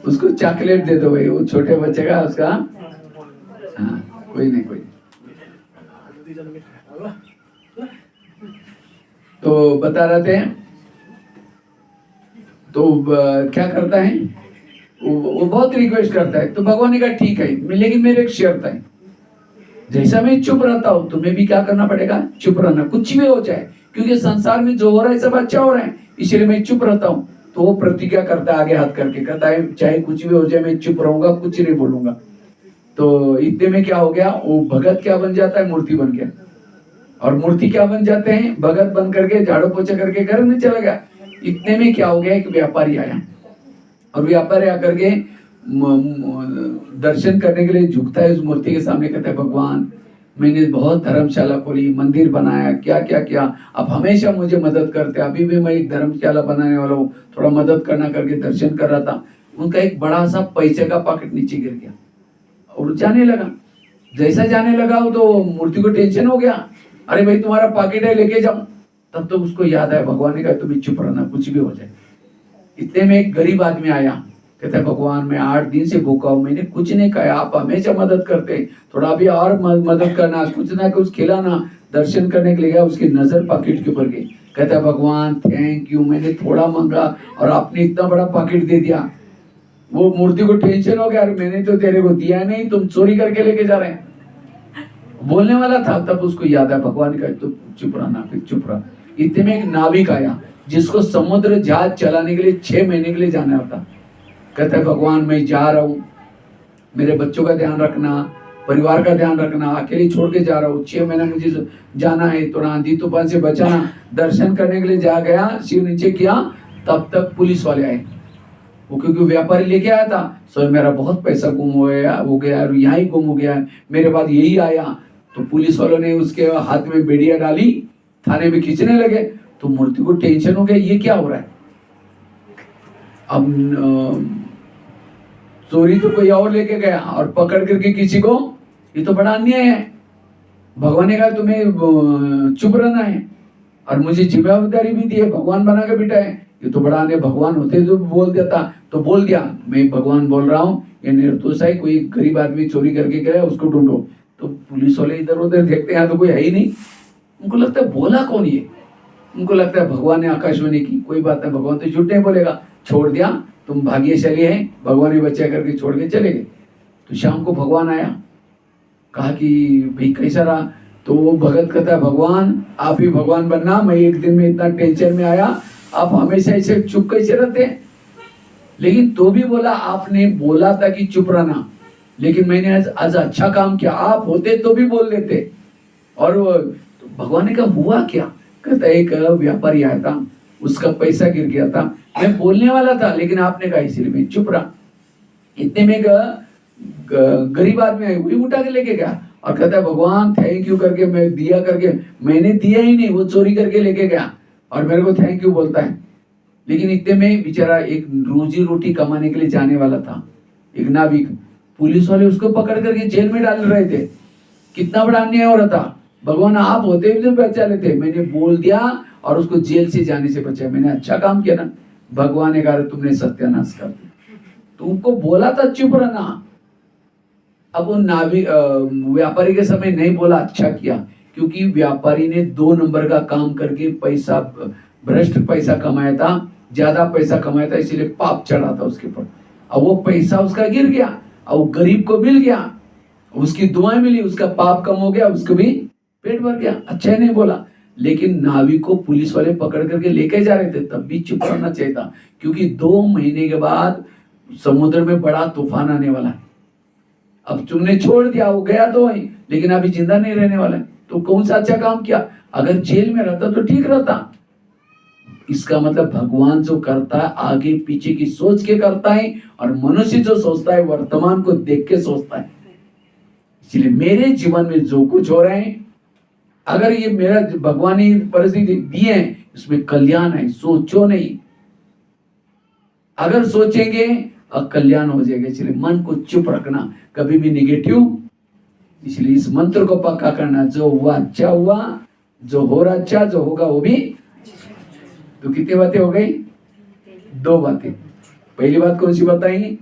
उसको चॉकलेट दे दो भाई, वो छोटे बच्चे का उसका। हाँ, कोई नहीं कोई। तो बता रहे थे, तो क्या करता है वो बहुत रिक्वेस्ट करता है। तो भगवान ने कहा ठीक है, लेकिन मेरे एक शर्त है, जैसा मैं चुप रहता हूं तुम्हें भी क्या करना पड़ेगा, चुप रहना, कुछ भी हो जाए, क्योंकि संसार में जो हो रहा है सब अच्छा हो रहा है, इसलिए मैं चुप रहता हूं। तो वो प्रतिज्ञा करता है, आगे हाथ करके कहता है चाहे कुछ भी हो जाए मैं चुप रहूंगा, कुछ नहीं बोलूंगा। तो इतने में क्या हो गया, वो भगत क्या बन जाता है, मूर्ति बन गया। और मूर्ति क्या बन जाते हैं, भगत बन करके झाड़ू पोछा करके घर में चला गया। इतने में क्या हो गया, एक व्यापारी आया, और व्यापारी आकर के दर्शन करने के लिए झुकता है उस मूर्ति के सामने, कहता है भगवान मैंने बहुत धर्मशाला खोली, मंदिर बनाया, क्या क्या किया, आप हमेशा मुझे मदद करते, अभी भी मैं एक धर्मशाला बनाने वाला हूँ, थोड़ा मदद करना करके दर्शन कर रहा था। उनका एक बड़ा सा पैसे का पॉकेट नीचे गिर गया और जाने लगा। जैसा जाने लगा तो मूर्ति को टेंशन हो गया, अरे भाई तुम्हारा पॉकेट है लेके जाओ। तब तो उसको याद आया, भगवान ने कहा तुम्हें चुप रहना, कुछ भी हो जाए। इतने में एक गरीब आदमी आया, कहता है भगवान मैं 8 दिन से भूखा हूं, मैंने कुछ नहीं खाया, आप हमेशा मदद करते, थोड़ा भी और मदद करना, कुछ ना कुछ खिलाना। दर्शन करने के लिए गया, उसकी नजर पॉकेट के ऊपर गई। कहता है भगवान थैंक यू, मैंने थोड़ा मांगा और आपने इतना बड़ा पॉकेट दे दिया। वो मूर्ति को टेंशन हो गया, अरे मैंने तो तेरे को दिया नहीं, तुम चोरी करके लेके जा रहे हैं। बोलने वाला था, तब उसको याद आया, भगवान का तो चुप रहना, फिर चुप रहा। इतने में एक नाविक आया, जिसको समुद्र जहाज चलाने के लिए 6 महीने के लिए जाना होता। कहता है भगवान मैं जा रहा हूँ, मेरे बच्चों का ध्यान रखना, परिवार का ध्यान रखना, अकेले छोड़ के जा रहा हूँ, 6 महीना मुझे जाना है, थोड़ा आंधी तूफान से बचाना। दर्शन करने के लिए जा गया, सिर नीचे किया, तब तक पुलिस वाले आए। वो क्योंकि व्यापारी लेके आया था, सो मेरा बहुत पैसा गुम हो गया और यहाँ ही गुम हो गया, मेरे बाद यही आया। तो पुलिस वालों ने उसके हाथ में बेड़ियां डाली, थाने में खींचने लगे। तो मूर्ति को टेंशन हो गया, ये क्या हो रहा है। अब चोरी तो कोई और लेके गया और पकड़ करके किसी को, ये तो बड़ा अन्याय है। भगवान ने कहा तुम्हें चुप रहना है और मुझे जिम्मेदारी भी दी है, भगवान बना के बिठा है, ये तो बड़ा अन्याय। भगवान होते तो बोल देता, तो बोल दिया मैं भगवान बोल रहा हूँ, ये निर्दोष है, कोई गरीब आदमी चोरी करके गया, उसको ढूंढो। तो पुलिस वाले इधर उधर देखते हैं तो कोई है ही नहीं। उनको लगता है बोला कौन ये, उनको लगता है भगवान ने आकाशवाणी की, कोई बात नहीं, भगवान तो झूठ नहीं बोलेगा, छोड़ दिया, तुम भाग्यशाली है, भगवान ने बचा करके छोड़ के चले गए। तो शाम को भगवान आया, कहा कि भाई कैसा रहा। तो वो भगत कहता है भगवान आप ही भगवान बनना, मैं एक दिन में इतना टेंशन में आया, आप हमेशा ऐसे चुप कैसे रहते हैं। लेकिन तो भी बोला, आपने बोला था कि चुप रहना, लेकिन मैंने आज अच्छा काम किया, आप होते तो भी बोल देते। और तो भगवान ने कहा हुआ क्या। कहता एक व्यापारी आया था, उसका पैसा गिर गया था, मैं बोलने वाला था लेकिन आपने कहा इसलिए मैं चुप रहा। इतने में गरीब आदमी है, वही उठा के लेके गया और कहता है भगवान थैंक यू करके मैं दिया करके, मैंने दिया ही नहीं, वो चोरी करके लेके गया और मेरे को थैंक यू बोलता है। लेकिन इतने में बेचारा एक रोजी रोटी कमाने के लिए जाने वाला था, एक नाविक, पुलिस वाले उसको पकड़ करके जेल में डाल रहे थे। कितना बड़ा अन्याय हो रहा था। भगवान आप होते भी तो बचा लेते, मैंने बोल दिया और उसको जेल से जाने से बचाया, मैंने अच्छा काम किया ना। भगवान ने कहा तुमने सत्यानाश कर दिया, तुमको बोला था चुप रहना। अब वो नाविक व्यापारी के समय नहीं बोला, अच्छा किया, क्योंकि व्यापारी ने 2 नंबर का काम करके पैसा, भ्रष्ट पैसा कमाया था, ज्यादा पैसा कमाया था, इसीलिए पाप चढ़ा था उसके ऊपर। अब वो पैसा उसका गिर गया, अब वो गरीब को मिल गया, उसकी दुआएं मिली, उसका पाप कम हो गया, उसको भी पेट भर गया, अच्छा नहीं बोला। लेकिन नाविक को पुलिस वाले पकड़ करके लेके जा रहे थे, तब भी चुप रहना चाहिए था, क्योंकि 2 महीने के बाद समुद्र में बड़ा तूफान आने वाला है। अब तुमने छोड़ दिया, वो गया तो है, लेकिन अभी जिंदा नहीं रहने वाला है। तो कौन सा अच्छा काम किया? अगर जेल में रहता तो ठीक रहता। इसका मतलब भगवान जो करता है आगे पीछे की सोच के करता है, और मनुष्य जो सोचता है वर्तमान को देख के सोचता है। इसलिए मेरे जीवन में जो कुछ हो रहा है, अगर ये मेरा भगवान ने परिस्थिति दी है, इसमें कल्याण है, सोचो नहीं। अगर सोचेंगे कल्याण हो जाएगा। इसलिए मन को चुप रखना, कभी भी निगेटिव। इसलिए इस मंत्र को पक्का करना, जो हुआ अच्छा हुआ, जो हो रहा अच्छा, जो होगा वो भी। तो कितनी बातें हो गई? 2 बातें। पहली बात कौन सी बताई?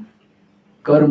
कर्म